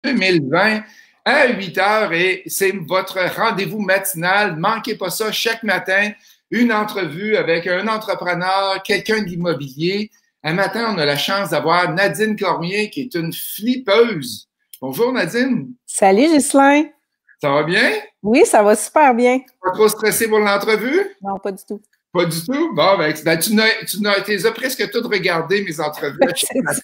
2020 à 8 heures et c'est votre rendez-vous matinal. Manquez pas ça chaque matin. Une entrevue avec un entrepreneur, quelqu'un d'immobilier. Un matin, on a la chance d'avoir Nadine Cormier qui est une flippeuse. Bonjour Nadine. Salut Ghislain. Ça va bien? Oui, ça va super bien. Pas trop stressé pour l'entrevue? Non, pas du tout. Pas du tout? Bon, tu as presque toutes regardé mes entrevues. C'est ça.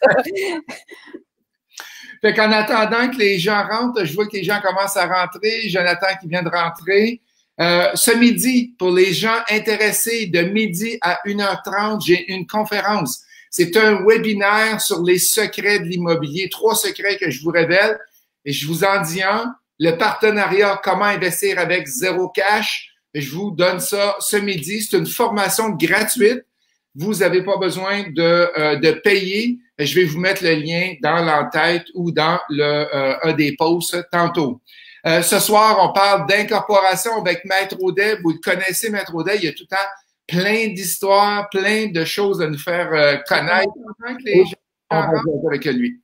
Fait qu'en attendant que les gens rentrent, je vois que les gens commencent à rentrer. Jonathan qui vient de rentrer. Ce midi, pour les gens intéressés, de midi à 1h30, j'ai une conférence. C'est un webinaire sur les secrets de l'immobilier. 3 secrets que je vous révèle. Et je vous en dis un. Le partenariat, comment investir avec zéro cash. Je vous donne ça ce midi. C'est une formation gratuite. Vous n'avez pas besoin de payer. Je vais vous mettre le lien dans l'entête ou dans un des posts tantôt. Ce soir, on parle d'incorporation avec Maître Audet. Vous le connaissez, Maître Audet. Il y a tout le temps plein d'histoires, plein de choses à nous faire connaître. Que les gens rentrent avec lui.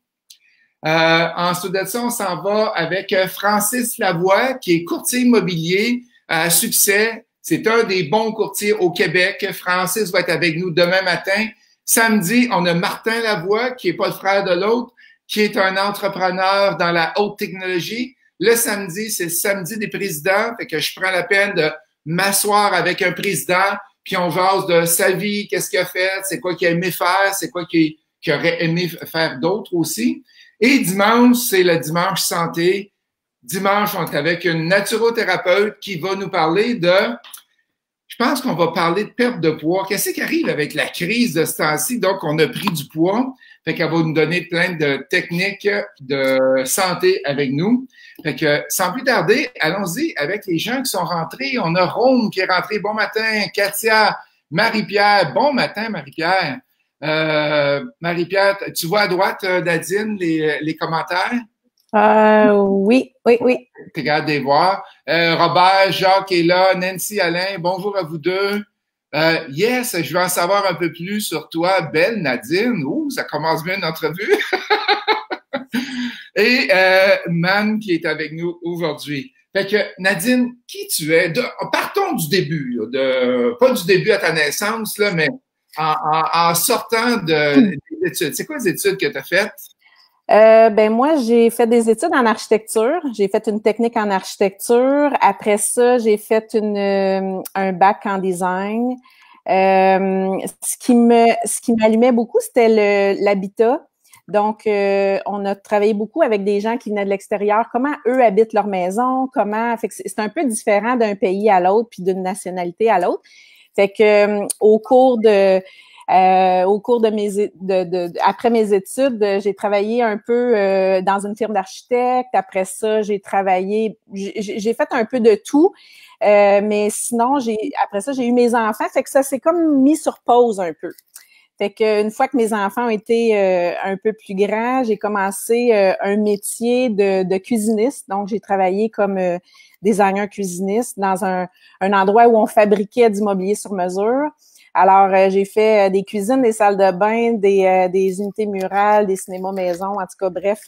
Ensuite de ça, on s'en va avec Francis Lavoie, qui est courtier immobilier à succès. C'est un des bons courtiers au Québec. Francis va être avec nous demain matin. Samedi, on a Martin Lavoie, qui est pas le frère de l'autre, qui est un entrepreneur dans la haute technologie. Le samedi, c'est le samedi des présidents. Fait que je prends la peine de m'asseoir avec un président, puis on jase de sa vie, qu'est-ce qu'il a fait, c'est quoi qu'il a aimé faire, c'est quoi qu'il aurait aimé faire d'autre aussi. Et dimanche, c'est le dimanche santé. Dimanche, on est avec une naturothérapeute qui va nous parler de... Je pense qu'on va parler de perte de poids. Qu'est-ce qui arrive avec la crise de ce temps-ci? Donc, on a pris du poids. Fait qu'elle va nous donner plein de techniques de santé avec nous. Fait que, sans plus tarder, allons-y avec les gens qui sont rentrés. On a Rome qui est rentré. Bon matin. Katia, Marie-Pierre. Bon matin, Marie-Pierre. Marie-Pierre, tu vois à droite, Nadine, les commentaires? Oui. T'es capable de les voir. Robert, Jacques est là. Nancy, Alain, bonjour à vous deux. Yes, je veux en savoir un peu plus sur toi, belle Nadine. Ouh, ça commence bien notre entrevue. Et Man qui est avec nous aujourd'hui. Fait que Nadine, qui tu es? Partons du début, pas du début à ta naissance, là, mais en sortant des études. C'est quoi les études que tu as faites? Moi, j'ai fait des études en architecture. J'ai fait une technique en architecture. Après ça, j'ai fait un bac en design. Ce qui m'allumait beaucoup, c'était l'habitat. Donc, on a travaillé beaucoup avec des gens qui venaient de l'extérieur. Comment eux habitent leur maison? Fait que c'est un peu différent d'un pays à l'autre puis d'une nationalité à l'autre. Fait que au cours de après mes études, j'ai travaillé un peu dans une firme d'architecte. Après ça, j'ai fait un peu de tout. Mais sinon, après ça, j'ai eu mes enfants. Fait que ça s'est comme mis sur pause un peu. Fait que une fois que mes enfants ont été un peu plus grands, j'ai commencé un métier de cuisiniste. Donc, j'ai travaillé comme designer cuisiniste dans un endroit où on fabriquait du mobilier sur mesure. Alors, j'ai fait des cuisines, des salles de bain, des unités murales, des cinémas maison, en tout cas, bref.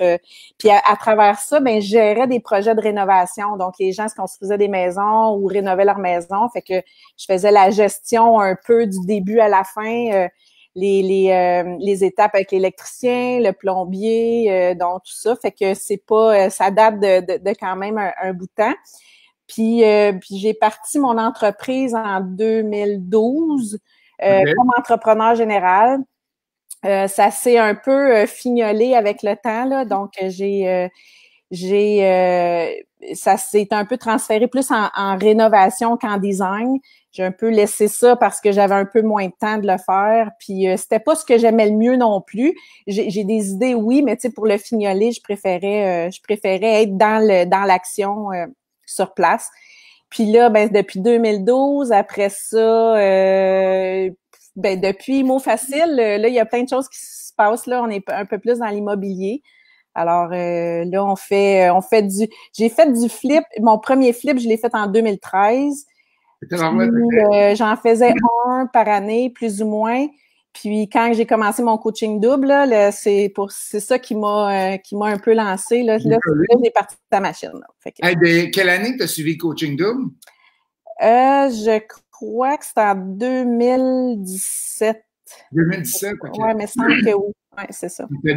Puis à travers ça, je gérais des projets de rénovation. Donc, les gens se construisaient des maisons ou rénovaient leur maison. Fait que je faisais la gestion un peu du début à la fin, les étapes avec l'électricien, le plombier, donc tout ça. Fait que c'est pas, ça date de quand même un bout de temps. Puis j'ai parti mon entreprise en 2012 comme entrepreneur général. Ça s'est un peu fignolé avec le temps, là. Donc, ça s'est un peu transféré plus en rénovation qu'en design. J'ai un peu laissé ça parce que j'avais un peu moins de temps de le faire. Puis c'était pas ce que j'aimais le mieux non plus. J'ai des idées, oui, mais tu sais, pour le fignoler, je préférais être dans l'action sur place. Puis là, depuis 2012, après ça, depuis mot facile, là, il y a plein de choses qui se passent. Là, on est un peu plus dans l'immobilier. Alors là, j'ai fait du flip. Mon premier flip, je l'ai fait en 2013. Puis, j'en faisais un par année, plus ou moins. Puis quand j'ai commencé mon coaching double, là, c'est ça qui m'a un peu lancé. Là, j'ai parti de ta machine. Là. Fait que... quelle année tu as suivi le coaching double? Je crois que c'était en 2017. 2017, OK. Oui, mais il semble que oui. Oui, c'est ça. Tu as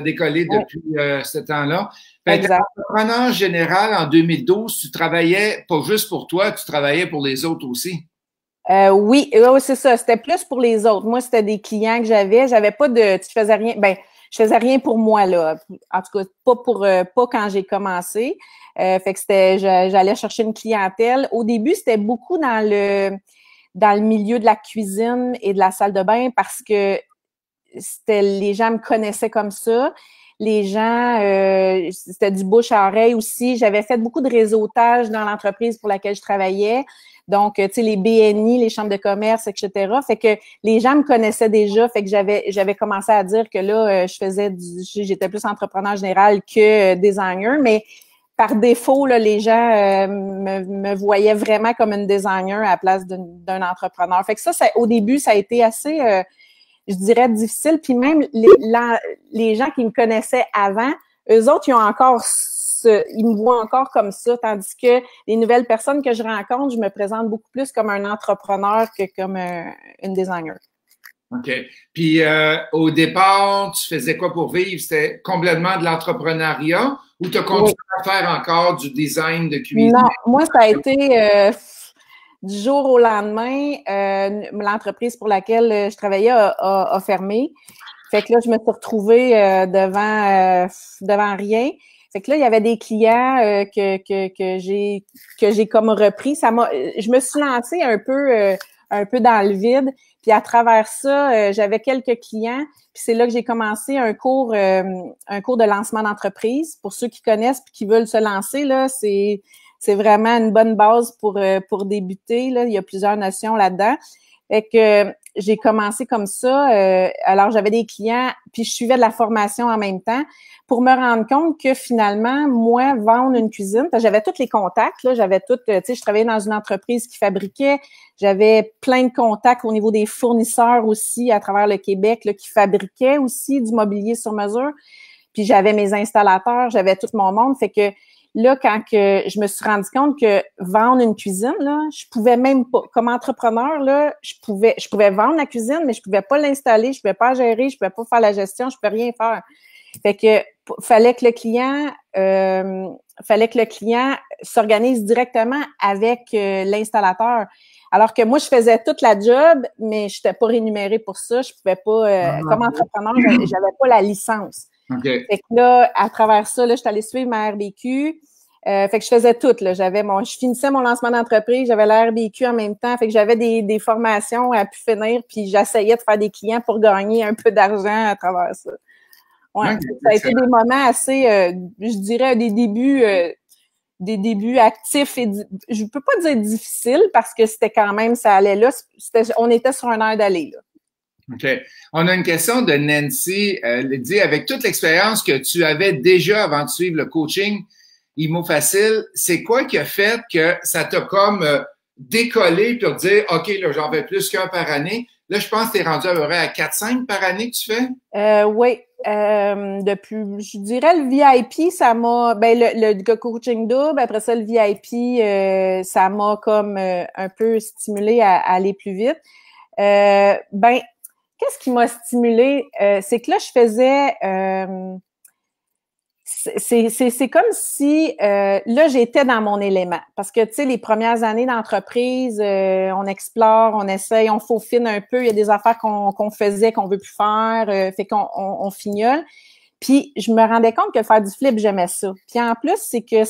décollé depuis ce temps-là. Exact. Entrepreneur général en 2012, tu travaillais pas juste pour toi, tu travaillais pour les autres aussi. Oui, c'est ça. C'était plus pour les autres. Moi, c'était des clients que j'avais. J'avais pas de. Tu faisais rien. Ben, je faisais rien pour moi, là. En tout cas, pas quand j'ai commencé. Fait que j'allais chercher une clientèle. Au début, c'était beaucoup dans le milieu de la cuisine et de la salle de bain parce que les gens me connaissaient comme ça. Les gens, c'était du bouche à oreille aussi. J'avais fait beaucoup de réseautage dans l'entreprise pour laquelle je travaillais. Donc, tu sais, les BNI, les chambres de commerce, etc. Fait que les gens me connaissaient déjà. Fait que j'avais commencé à dire que là, j'étais plus entrepreneur général que designer. Mais par défaut, là, les gens me voyaient vraiment comme une designer à la place d'un entrepreneur. Fait que ça, au début, ça a été assez, je dirais, difficile. Puis même les gens qui me connaissaient avant, eux autres, ils me voient encore comme ça, tandis que les nouvelles personnes que je rencontre, je me présente beaucoup plus comme un entrepreneur que comme une designer. OK. Puis au départ, tu faisais quoi pour vivre? C'était complètement de l'entrepreneuriat ou tu as continué à faire encore du design de cuisine? Non, moi, ça a été du jour au lendemain, l'entreprise pour laquelle je travaillais a fermé. Fait que là, je me suis retrouvée devant rien. Fait que là, il y avait des clients que j'ai comme repris. Je me suis lancée un peu dans le vide. Puis à travers ça, j'avais quelques clients. Puis c'est là que j'ai commencé un cours de lancement d'entreprise. Pour ceux qui connaissent puis qui veulent se lancer, là, c'est vraiment une bonne base pour débuter. Là. Il y a plusieurs notions là-dedans. Fait que j'ai commencé comme ça. Alors, j'avais des clients, puis je suivais de la formation en même temps pour me rendre compte que finalement, moi, vendre une cuisine, parce que j'avais tous les contacts, là, j'avais tout, tu sais, je travaillais dans une entreprise qui fabriquait, j'avais plein de contacts au niveau des fournisseurs aussi à travers le Québec, là, qui fabriquaient aussi du mobilier sur mesure. Puis j'avais mes installateurs, j'avais tout mon monde, fait que là, quand je me suis rendu compte que vendre une cuisine, là, je pouvais même pas. Comme entrepreneur, là, je pouvais vendre la cuisine, mais je pouvais pas l'installer, je pouvais pas gérer, je pouvais pas faire la gestion, je pouvais rien faire. Fait que fallait que le client s'organise directement avec l'installateur. Alors que moi, je faisais toute la job, mais je n'étais pas rémunérée pour ça. Je pouvais pas, comme entrepreneur, j'avais pas la licence. Okay. Fait que là, à travers ça, là, je suis allée suivre ma RBQ. Fait que je faisais tout, là. Je finissais mon lancement d'entreprise, j'avais la RBQ en même temps. Fait que j'avais des formations à pu finir, puis j'essayais de faire des clients pour gagner un peu d'argent à travers ça. Ouais, ça a été des moments assez, je dirais, des débuts actifs et je peux pas dire difficiles parce que c'était quand même, ça allait là. On était sur un air d'aller, là. OK. On a une question de Nancy. Elle dit, avec toute l'expérience que tu avais déjà avant de suivre le coaching IMO Facile, c'est quoi qui a fait que ça t'a comme décollé pour dire, OK, là, j'en fais plus qu'un par année. Là, je pense que tu es rendu à peu près à 4-5 par année que tu fais? Oui. Depuis, je dirais le VIP, ça m'a, le coaching double, après ça, le VIP, ça m'a comme un peu stimulé à aller plus vite. Qu'est-ce qui m'a stimulé? C'est que là, je faisais... c'est comme si là, j'étais dans mon élément. Parce que, tu sais, les premières années d'entreprise, on explore, on essaye, on faufine un peu. Il y a des affaires qu'on faisait, qu'on veut plus faire, fait qu'on fignole. Puis, je me rendais compte que faire du flip, j'aimais ça. Puis, en plus, c'est que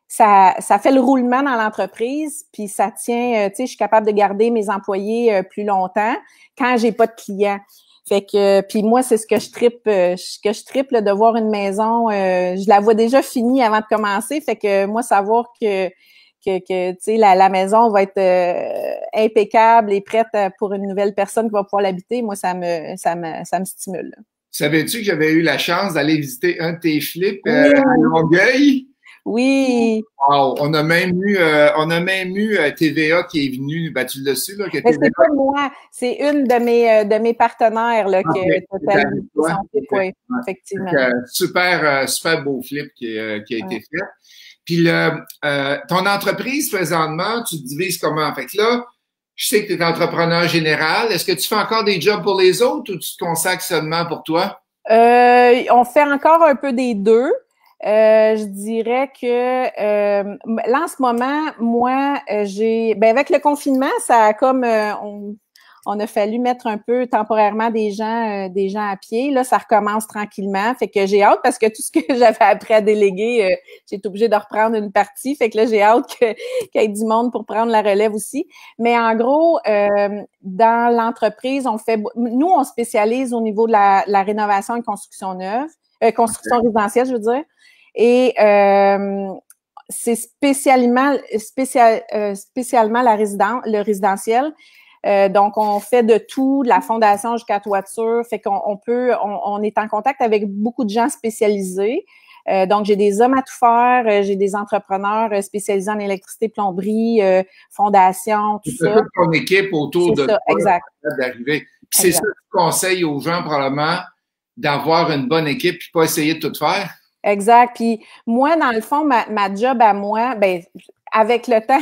ça fait le roulement dans l'entreprise, puis ça tient, tu sais, je suis capable de garder mes employés plus longtemps quand j'ai pas de clients. Fait que, puis moi, c'est ce que je trippe, là, de voir une maison, je la vois déjà finie avant de commencer. Fait que moi, savoir que tu sais, la maison va être impeccable et prête pour une nouvelle personne qui va pouvoir l'habiter, moi, ça me stimule. Savais-tu que j'avais eu la chance d'aller visiter un de tes flips à Longueuil? Oui. Wow. On a même eu TVA qui est venu. Ben, tu l'as su, là, que Mais TVA. c'est pas moi, c'est une de mes partenaires là, Ok, que c'est Total avec son toi. flip, Ok. oui, Ouais. effectivement. Donc, super beau flip qui a été Ouais. fait. Puis ton entreprise présentement, tu te divises comment? Fait que là, je sais que tu es entrepreneur général. Est-ce que tu fais encore des jobs pour les autres ou tu te consacres seulement pour toi? On fait encore un peu des deux. Je dirais que là en ce moment, moi, avec le confinement, ça a comme on a fallu mettre un peu temporairement des gens à pied. Là, ça recommence tranquillement. Fait que j'ai hâte parce que tout ce que j'avais appris à déléguer, j'ai été obligée de reprendre une partie. Fait que là, j'ai hâte qu'il y ait du monde pour prendre la relève aussi. Mais en gros, dans l'entreprise, nous, on spécialise au niveau de la rénovation et construction neuve, construction résidentielle, je veux dire. Et c'est spécialement le résidentiel. Donc, on fait de tout, de la fondation jusqu'à la toiture. Fait on est en contact avec beaucoup de gens spécialisés. Donc, j'ai des hommes à tout faire, j'ai des entrepreneurs spécialisés en électricité, plomberie, fondation, tout Tu as ça. toute ton équipe autour de ça, toi exact. d'arriver. Puis c'est ça que tu conseilles aux gens probablement d'avoir une bonne équipe puis pas essayer de tout faire. Exact. Puis moi, dans le fond, ma job à moi, avec le temps,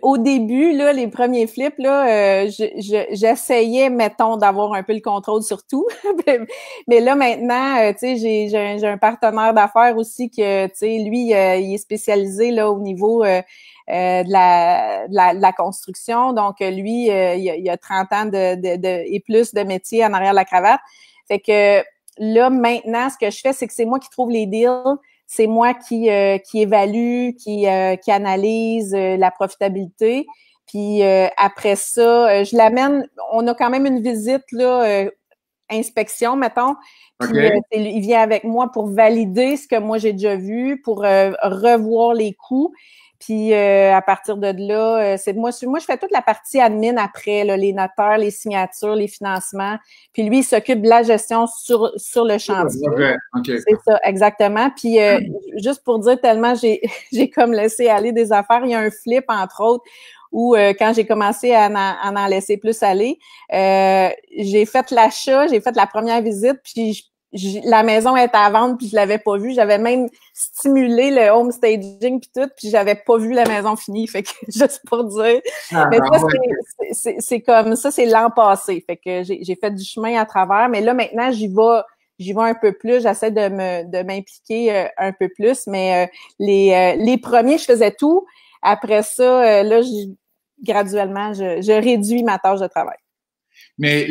au début, là, les premiers flips, là, j'essayais, mettons, d'avoir un peu le contrôle sur tout. Mais là, maintenant, tu sais, j'ai un partenaire d'affaires aussi que, tu sais, lui, il est spécialisé là au niveau de la construction. Donc, lui, il a 30 ans et plus de métier en arrière de la cravate. Fait que là, maintenant, ce que je fais, c'est que c'est moi qui trouve les deals. C'est moi qui évalue, qui analyse la profitabilité. Puis après ça, je l'amène. On a quand même une visite là, inspection, mettons. Puis Okay. Il vient avec moi pour valider ce que moi j'ai déjà vu, pour revoir les coûts. Puis à partir de là, c'est moi je fais toute la partie admin après, là, les notaires, les signatures, les financements. Puis lui, il s'occupe de la gestion sur le chantier. Okay. C'est ça, exactement. Puis juste pour dire tellement j'ai comme laissé aller des affaires, il y a un flip entre autres où quand j'ai commencé à en laisser plus aller, j'ai fait l'achat, j'ai fait la première visite, puis la maison était à vendre, puis je l'avais pas vue. J'avais même stimulé le home staging puis tout, puis j'avais pas vu la maison finie. Fait que juste pour dire. Mais ça, c'est comme ça, c'est l'an passé. Fait que j'ai fait du chemin à travers, mais là maintenant j'y vais un peu plus. J'essaie de m'impliquer un peu plus, mais les premiers, je faisais tout. Après ça, là, graduellement, je réduis ma tâche de travail. Mais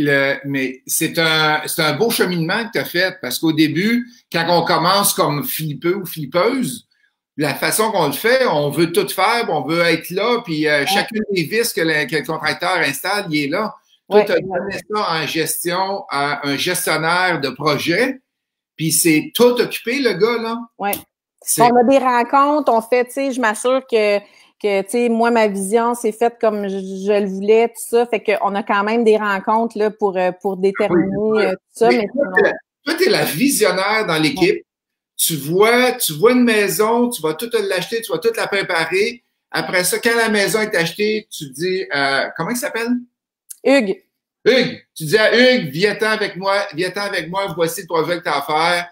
c'est un beau cheminement que tu as fait parce qu'au début, quand on commence comme flippeux ou flippeuse, la façon qu'on le fait, on veut tout faire, on veut être là, puis chacune des vis que le contracteur installe, il est là. Toi, tu as donné ça en gestion à un gestionnaire de projet, puis c'est tout occupé, le gars, là. Oui. On a des rencontres, on fait, tu sais, je m'assure que tu sais, moi, ma vision, c'est faite comme je le voulais, tout ça. Fait qu'on a quand même des rencontres là, pour déterminer tout ça. Mais toi, tu es la visionnaire dans l'équipe. Ouais. Tu vois une maison, tu vas tout l'acheter, tu vas tout la préparer. Après ça, quand la maison est achetée, tu dis, comment il s'appelle? Hugues. Hugues. Tu dis à Hugues, viens-t'en avec moi, voici le projet que tu as à faire.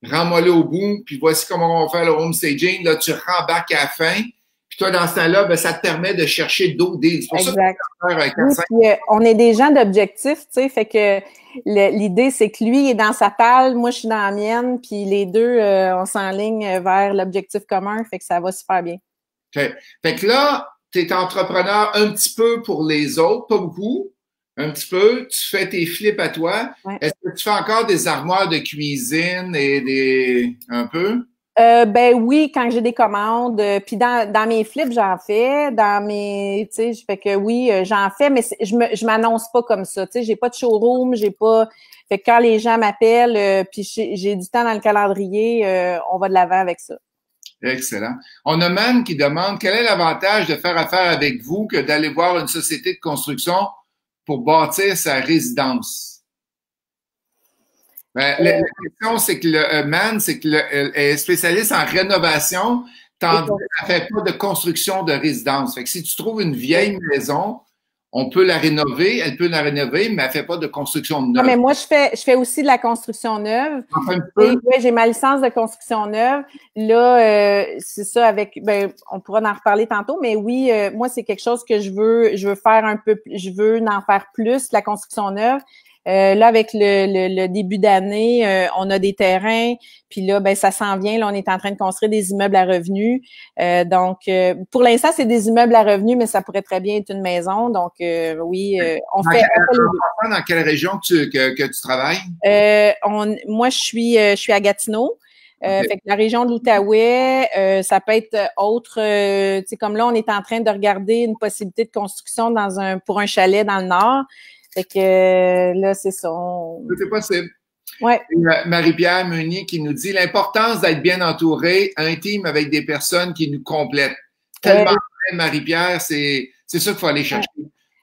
Rends-moi-le au bout, puis voici comment on va faire le home staging. Là, tu rembarques à la fin. Puis toi, dans ce temps-là, ben, ça te permet de chercher d'autres deals. Exact. Puis, on est des gens d'objectifs, tu sais, fait que l'idée, c'est que lui il est dans sa palle, moi, je suis dans la mienne, puis les deux, on s'enligne vers l'objectif commun, fait que ça va super bien. Okay. Fait que là, tu es entrepreneur un petit peu pour les autres, pas beaucoup, un petit peu. Tu fais tes flips à toi. Ouais. Est-ce que tu fais encore des armoires de cuisine et un peu? Ben oui, quand j'ai des commandes, puis dans mes flips, j'en fais, dans mes, tu sais, je fais que oui, j'en fais, mais je m'annonce pas comme ça, tu sais, j'ai pas de showroom, j'ai pas, fait que quand les gens m'appellent, puis j'ai du temps dans le calendrier, on va de l'avant avec ça. Excellent. On a Man qui demande quel est l'avantage de faire affaire avec vous que d'aller voir une société de construction pour bâtir sa résidence? Ben, la question, c'est que Man, c'est que elle est spécialiste en rénovation, ça fait pas de construction de résidence. Fait que si tu trouves une vieille maison, on peut la rénover, elle peut la rénover, mais elle fait pas de construction neuve. Non, mais moi, je fais aussi de la construction neuve. Enfin, un peu. Oui, j'ai ma licence de construction neuve. Là, c'est ça on pourra en reparler tantôt, mais oui, moi, c'est quelque chose que je veux faire je veux en faire plus, la construction neuve. Là, avec le début d'année, on a des terrains, puis là, ça s'en vient. Là, on est en train de construire des immeubles à revenus. Donc, pour l'instant, c'est des immeubles à revenus, mais ça pourrait très bien être une maison. Donc, oui, on fait les deux. Dans quelle région que tu travailles? Moi, je suis à Gatineau. Fait que la région de l'Outaouais, ça peut être autre. Tu sais, comme là, on est en train de regarder une possibilité de construction pour un chalet dans le nord. Fait que là, c'est ça. C'est possible. Ouais. Marie-Pierre Meunier qui nous dit l'importance d'être bien entouré, intime avec des personnes qui nous complètent. Tellement vrai, Marie-Pierre, c'est ça qu'il faut aller chercher.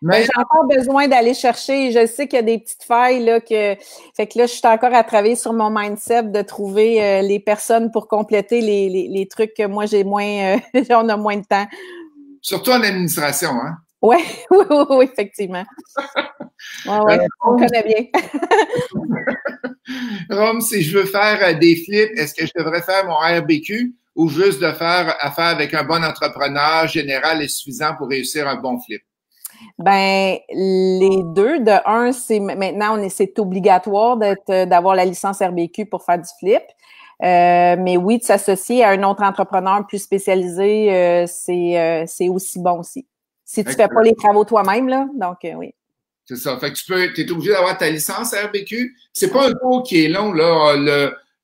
Mais j'ai encore besoin d'aller chercher. Je sais qu'il y a des petites failles là fait que là, je suis encore à travailler sur mon mindset de trouver les personnes pour compléter les trucs que moi j'ai moins on a moins de temps. Surtout en administration, hein? Oui, effectivement. Ouais, on connaît bien. Rome, si je veux faire des flips, est-ce que je devrais faire mon RBQ ou juste de faire affaire avec un bon entrepreneur général et suffisant pour réussir un bon flip? Ben, les deux. De un, c'est obligatoire d'avoir la licence RBQ pour faire du flip. Mais oui, de s'associer à un autre entrepreneur plus spécialisé, c'est aussi bon aussi. Si tu fais pas les travaux toi-même, là. Donc, oui. C'est ça. Fait que tu es obligé d'avoir ta licence RBQ. C'est pas un cours qui est long, là.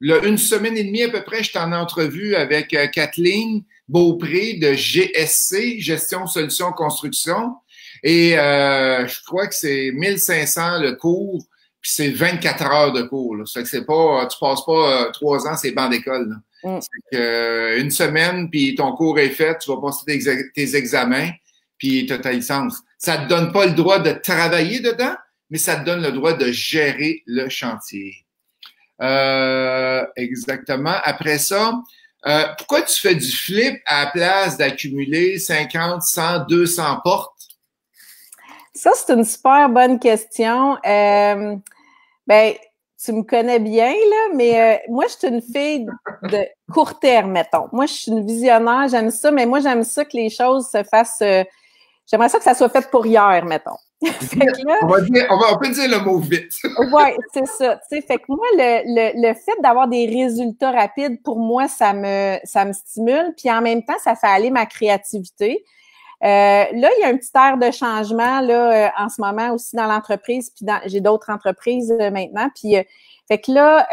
Une semaine et demie à peu près, j'étais en entrevue avec Kathleen Beaupré de GSC, Gestion Solutions Construction. Et je crois que c'est 1500 le cours, puis c'est 24 heures de cours. Là. Ça fait que c'est pas, tu passes pas 3 ans, c'est banc d'école. C'est que une semaine, puis ton cours est fait, tu vas passer tes examens, puis tu as ta licence. Ça te donne pas le droit de travailler dedans, mais ça te donne le droit de gérer le chantier. Exactement. Après ça, pourquoi tu fais du flip à la place d'accumuler 50, 100, 200 portes? Ça, c'est une super bonne question. Tu me connais bien, là, mais moi, je suis une fille de court terme, mettons. Moi, je suis une visionnaire, j'aime ça, mais moi, j'aime ça que les choses se fassent... j'aimerais ça que ça soit fait pour hier, mettons. Fait que là, on peut dire le mot vite. Oui, c'est ça. Tu sais, fait que moi, le fait d'avoir des résultats rapides, pour moi, ça me stimule. Puis en même temps, ça fait aller ma créativité. Là, il y a un petit air de changement là en ce moment aussi dans l'entreprise. Puis j'ai d'autres entreprises maintenant. Puis fait que là,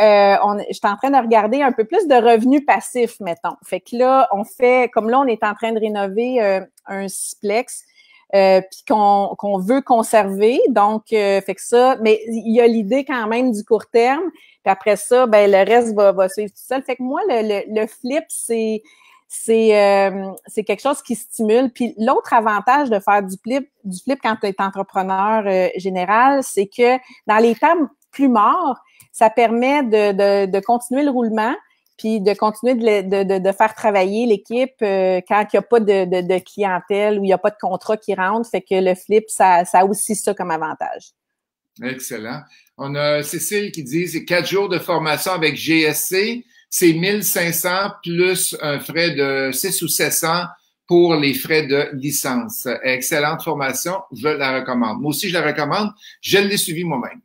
je suis en train de regarder un peu plus de revenus passifs, mettons. Fait que là, comme là, on est en train de rénover un sixplex. Puis qu'on veut conserver. Donc, fait que ça, mais il y a l'idée quand même du court terme. Puis après ça, ben le reste va suivre tout seul. Fait que moi, le flip, c'est quelque chose qui stimule. Puis l'autre avantage de faire du flip quand tu es entrepreneur général, c'est que dans les temps plus morts, ça permet de continuer le roulement, puis de continuer de faire travailler l'équipe quand il n'y a pas de clientèle ou il n'y a pas de contrat qui rentre. Fait que le flip, ça a aussi ça comme avantage. Excellent. On a Cécile qui dit c'est 4 jours de formation avec GSC. C'est 1500 plus un frais de 6 ou 700 pour les frais de licence. Excellente formation. Je la recommande. Moi aussi, je la recommande. Je l'ai suivi moi-même.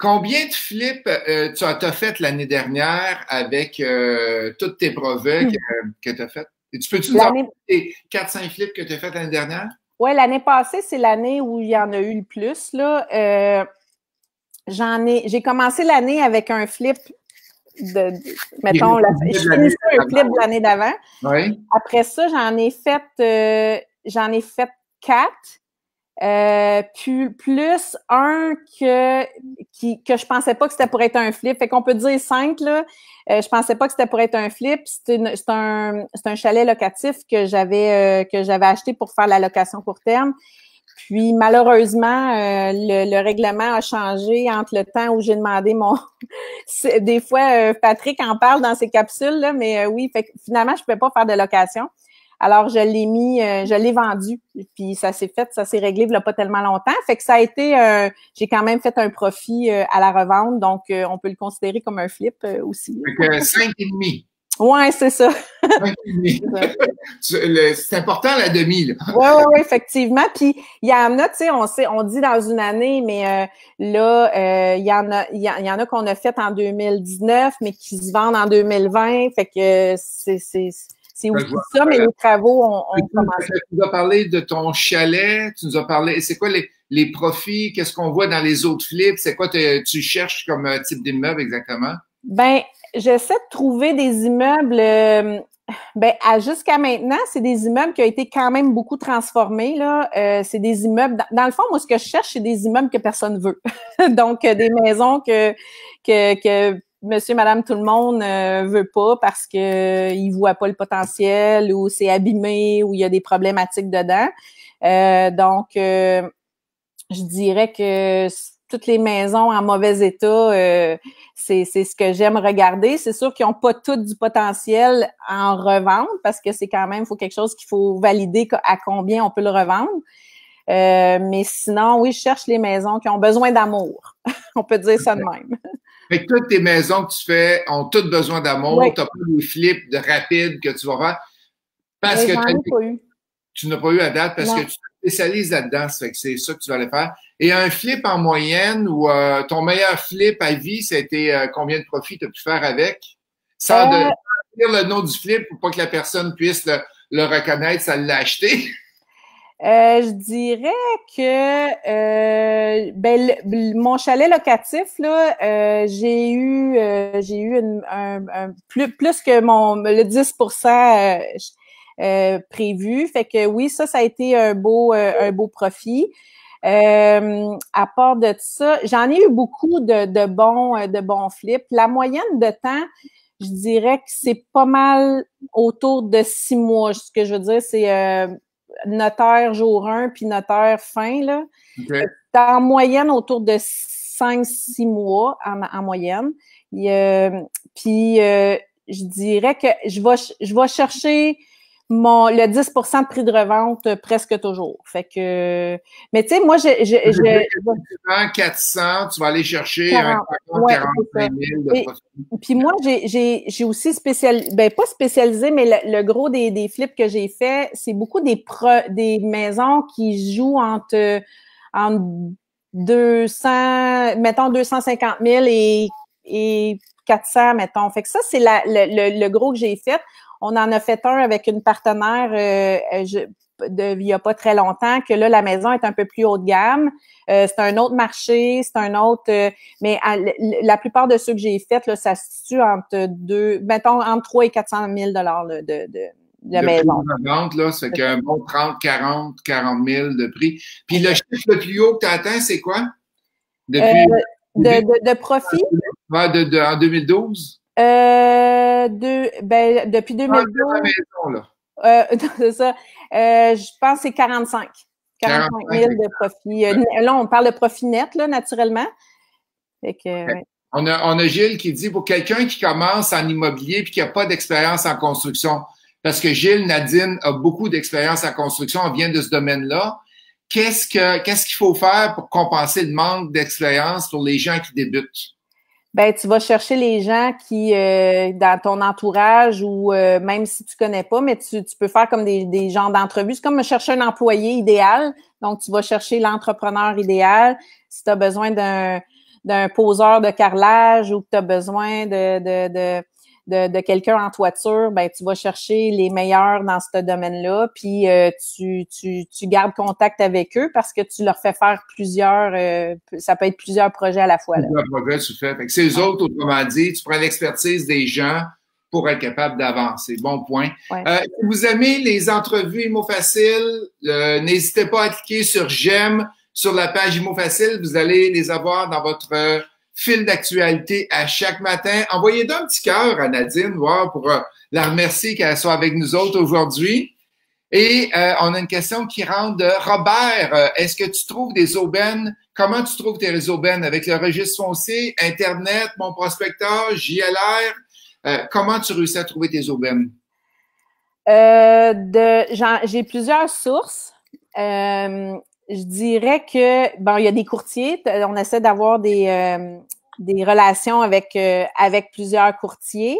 Combien de flips tu as fait l'année dernière avec tous tes brevets que tu as fait? Et tu peux-tu nous en parler des 4-5 flips que tu as fait l'année dernière? Oui, l'année passée, c'est l'année où il y en a eu le plus. Là. J'ai commencé l'année avec un flip mettons, je finissais un flip de l'année d'avant. Oui. Après ça, j'en ai fait 4. Plus un que je pensais pas que c'était pour être un flip. Fait qu'on peut dire 5, là. Je pensais pas que c'était pour être un flip. C'est un chalet locatif que j'avais acheté pour faire la location court terme. Puis malheureusement, le règlement a changé entre le temps où j'ai demandé mon. Des fois, Patrick en parle dans ses capsules, là, mais oui, fait que finalement, je ne pouvais pas faire de location. Alors, je l'ai vendu. Puis ça s'est réglé il n'y a pas tellement longtemps. Fait que ça a été j'ai quand même fait un profit à la revente, donc on peut le considérer comme un flip aussi. Fait que 5,5. Ouais, c'est ça. C'est important la demi, là. Oui, effectivement. Puis il y en a, tu sais, on dit dans une année, mais là, il y en a qu'on a fait en 2019, mais qui se vendent en 2020. Fait que c'est aussi ça, mais les travaux ont commencé. Tu nous as parlé de ton chalet, tu nous as parlé, c'est quoi les profits, qu'est-ce qu'on voit dans les autres flips, c'est quoi tu cherches comme type d'immeuble exactement? Ben, j'essaie de trouver des immeubles, jusqu'à maintenant, c'est des immeubles qui ont été quand même beaucoup transformés, là. C'est des immeubles, dans le fond, moi, ce que je cherche, c'est des immeubles que personne veut. Donc, des maisons que monsieur, madame, tout le monde veut pas parce que il voit pas le potentiel ou c'est abîmé ou il y a des problématiques dedans. Donc, je dirais que toutes les maisons en mauvais état, c'est ce que j'aime regarder. C'est sûr qu'ils n'ont pas toutes du potentiel en revente parce que c'est quand même, il faut quelque chose qu'il faut valider à combien on peut le revendre. Mais sinon, oui, je cherche les maisons qui ont besoin d'amour. On peut dire ça de même. Fait que toutes tes maisons que tu fais ont toutes besoin d'amour. Oui. Tu n'as pas des flips de rapide que tu vas faire. Parce que tu n'as pas eu à date parce que tu te spécialises là-dedans. Ça fait que c'est ça que tu vas aller faire. Et un flip en moyenne ou ton meilleur flip à vie, ça a été combien de profits tu as pu faire avec? Sans dire le nom du flip pour pas que la personne puisse le reconnaître, ça l'a acheté. Je dirais que mon chalet locatif là, j'ai eu plus que le 10% prévu. Fait que oui, ça a été un beau profit. À part de ça, j'en ai eu beaucoup de bons flips. La moyenne de temps, je dirais que c'est pas mal autour de 6 mois. Ce que je veux dire, c'est notaire jour 1 puis notaire fin, là. Okay. En moyenne, autour de 5-6 mois en moyenne. Puis, je dirais que je vais chercher le 10% de prix de revente presque toujours. Fait que, mais tu sais, moi, 400, tu vas aller chercher 40, 45 000 de profit. Puis moi, j'ai aussi pas spécialisé, mais le gros des flips que j'ai fait, c'est beaucoup des maisons qui jouent entre 250 000 et 400, mettons. Fait que ça, c'est le gros que j'ai fait. On en a fait un avec une partenaire il y a pas très longtemps, que là, la maison est un peu plus haut de gamme. C'est un autre marché, c'est un autre... mais la plupart de ceux que j'ai faits, là, ça se situe entre 3 et 400 000 de maison. De vente, là, ça fait qu'un bon 30, 40 000 de prix. Puis le chiffre le plus haut que tu as atteint, c'est quoi? Depuis... de profit? En 2012? Depuis 2012. Maison, là. C'est ça. Je pense que c'est 45 000 de profit. Là, on parle de profit net, là, naturellement. Fait que, ouais. On a Gilles qui dit pour quelqu'un qui commence en immobilier et qui n'a pas d'expérience en construction, parce que Gilles, Nadine a beaucoup d'expérience en construction, on vient de ce domaine-là. Qu'est-ce qu'il faut faire pour compenser le manque d'expérience pour les gens qui débutent? Ben, tu vas chercher les gens qui, dans ton entourage ou même si tu connais pas, mais tu peux faire comme des genres d'entrevues. C'est comme chercher un employé idéal. Donc, tu vas chercher l'entrepreneur idéal. Si tu as besoin d'un poseur de carrelage ou que tu as besoin de quelqu'un en toiture, ben tu vas chercher les meilleurs dans ce domaine-là, puis tu gardes contact avec eux parce que tu leur fais faire ça peut être plusieurs projets à la fois. Plusieurs projets, tu fais. Fait que c'est eux autres, autrement dit, tu prends l'expertise des gens pour être capable d'avancer. Bon point. Ouais. Si vous aimez les entrevues Immo Facile, n'hésitez pas à cliquer sur j'aime sur la page Immo Facile. Vous allez les avoir dans votre fil d'actualité à chaque matin. Envoyez-donc un petit cœur à Nadine, pour la remercier qu'elle soit avec nous autres aujourd'hui. Et on a une question qui rentre de Robert. Est-ce que tu trouves des aubaines? Comment tu trouves tes aubaines? Avec le registre foncier, Internet, mon prospecteur, JLR? Comment tu réussis à trouver tes aubaines? J'ai plusieurs sources. Je dirais que, bon, il y a des courtiers. On essaie d'avoir des relations avec plusieurs courtiers.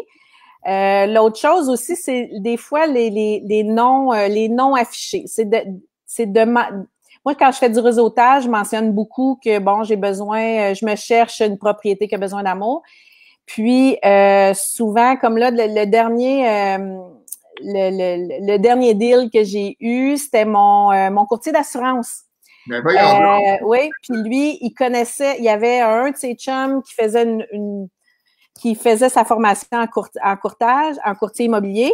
L'autre chose aussi, c'est des fois les noms affichés. Moi, quand je fais du réseautage, je mentionne beaucoup que, bon, j'ai besoin, je me cherche une propriété qui a besoin d'amour. Puis, souvent, comme là, le dernier deal que j'ai eu, c'était mon courtier d'assurance. Ben voyons. Oui, puis lui, il y avait un de ses chums qui faisait sa formation en courtage, en courtier immobilier.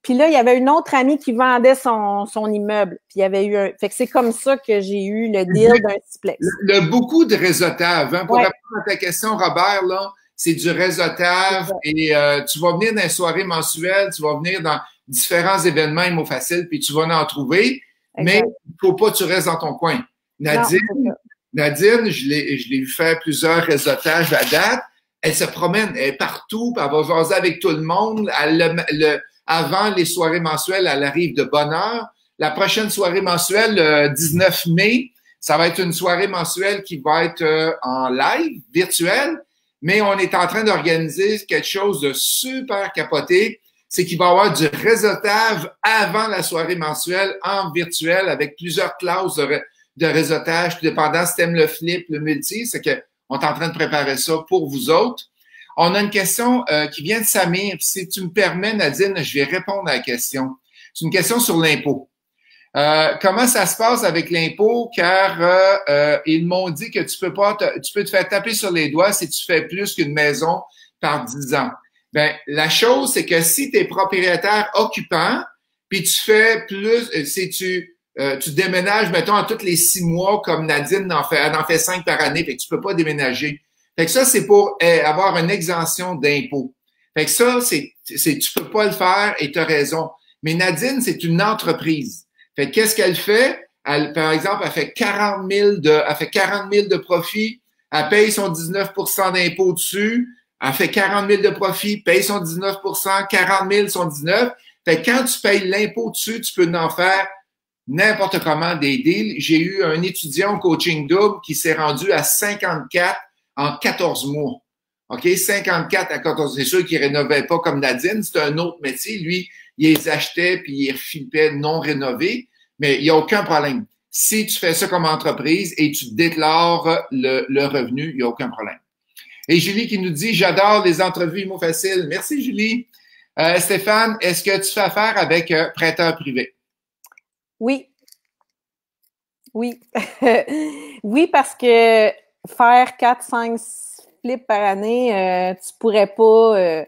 Puis là, il y avait une autre amie qui vendait son immeuble. Puis il y avait eu fait que c'est comme ça que j'ai eu le deal d'un triplex. Beaucoup de réseautage. Hein? Pour répondre à ta question, Robert, là, c'est du réseautage et tu vas venir dans les soirées mensuelles, tu vas venir dans différents événements Immo Facile, puis tu vas en trouver, mais il ne faut pas que tu restes dans ton coin. Nadine, je l'ai vu faire plusieurs réseautages à date. Elle se promène, elle est partout, puis elle va jaser avec tout le monde. Avant les soirées mensuelles, elle arrive de bonne heure. La prochaine soirée mensuelle, le 19 mai, ça va être une soirée mensuelle qui va être en live, virtuelle, mais on est en train d'organiser quelque chose de super capoté. C'est qu'il va y avoir du réseautage avant la soirée mensuelle en virtuel avec plusieurs classes de réseautage, tout dépendant si tu aimes le flip, le multi. C'est qu'on est en train de préparer ça pour vous autres. On a une question qui vient de Samir. Si tu me permets, Nadine, je vais répondre à la question. C'est une question sur l'impôt. Comment ça se passe avec l'impôt? Car ils m'ont dit que tu peux te faire taper sur les doigts si tu fais plus qu'une maison par 10 ans. Ben, la chose, c'est que si tu es propriétaire occupant, puis tu fais plus, si tu déménages, mettons, à tous les 6 mois, comme Nadine elle en fait 5 par année, fait que tu peux pas déménager. Fait que ça, c'est pour avoir une exemption d'impôt. Fait que ça, tu peux pas le faire et tu as raison. Mais Nadine, c'est une entreprise. Fait que qu'est-ce qu'elle fait? Par exemple, elle fait 40 000 de profit, elle paye son 19 % d'impôt dessus, elle fait 40 000 de profit, paye son 19 %, 40 000 son 19. Fait que quand tu payes l'impôt dessus, tu peux en faire n'importe comment des deals. J'ai eu un étudiant au coaching double qui s'est rendu à 54 en 14 mois. OK? 54 à 14. C'est sûr qu'il rénovait pas comme Nadine. C'est un autre métier. Lui, il les achetait puis il refilpait non rénovés. Mais il n'y a aucun problème. Si tu fais ça comme entreprise et tu déclares le revenu, il n'y a aucun problème. Et Julie qui nous dit, j'adore les entrevues Immo Facile. Merci, Julie. Stéphane, est-ce que tu fais affaire avec prêteur privé? Oui. Oui. Oui, parce que faire 4, 5 flips par année, tu pourrais pas.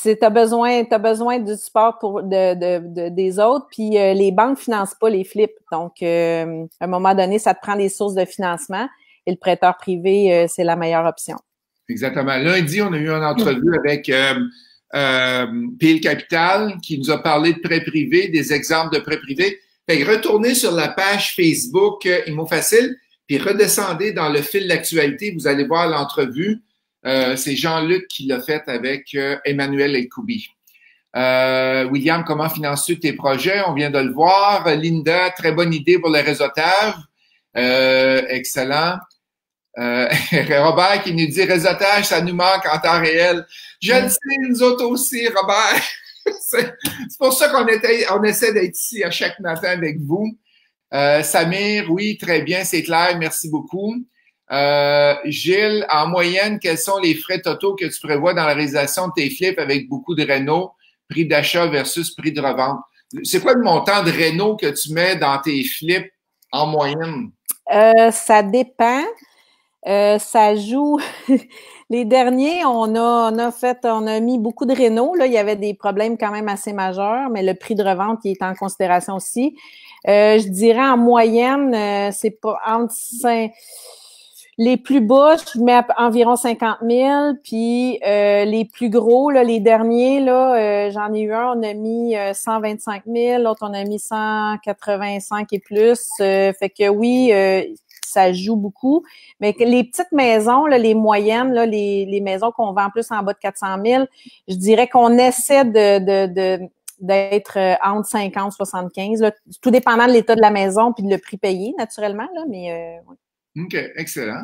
Tu as besoin du support des autres, puis les banques financent pas les flips. Donc, à un moment donné, ça te prend des sources de financement et le prêteur privé, c'est la meilleure option. Exactement. Lundi, on a eu une entrevue avec Pile Capital qui nous a parlé de prêts privés, des exemples de prêts privés. Fait que retournez sur la page Facebook Immo Facile, puis redescendez dans le fil d'actualité, vous allez voir l'entrevue. C'est Jean-Luc qui l'a fait avec Emmanuel Elkoubi. William, comment finances-tu tes projets? On vient de le voir. Linda, très bonne idée pour le réseautage. Excellent. Robert qui nous dit réseautage, ça nous manque en temps réel. Je le sais, nous autres aussi, Robert. C'est pour ça qu'on essaie d'être ici à chaque matin avec vous. Samir, oui, très bien, c'est clair, merci beaucoup. Gilles, en moyenne, quels sont les frais totaux que tu prévois dans la réalisation de tes flips avec beaucoup de réno, prix d'achat versus prix de revente? C'est quoi le montant de réno que tu mets dans tes flips en moyenne? Ça dépend. Ça joue. Les derniers, on a mis beaucoup de réno. Là, il y avait des problèmes quand même assez majeurs, mais le prix de revente qui est en considération aussi. Je dirais en moyenne, c'est pas entre 5. Les plus bas, je mets environ 50 000, puis les plus gros, là, les derniers, là, j'en ai eu un, on a mis 125 000, l'autre on a mis 185 et plus. Fait que oui, ça joue beaucoup. Mais que les petites maisons, là, les moyennes, là, les maisons qu'on vend plus en bas de 400 000, je dirais qu'on essaie d'être entre 50 et 75, là, tout dépendant de l'état de la maison puis de le prix payé, naturellement, là, mais oui. OK, excellent.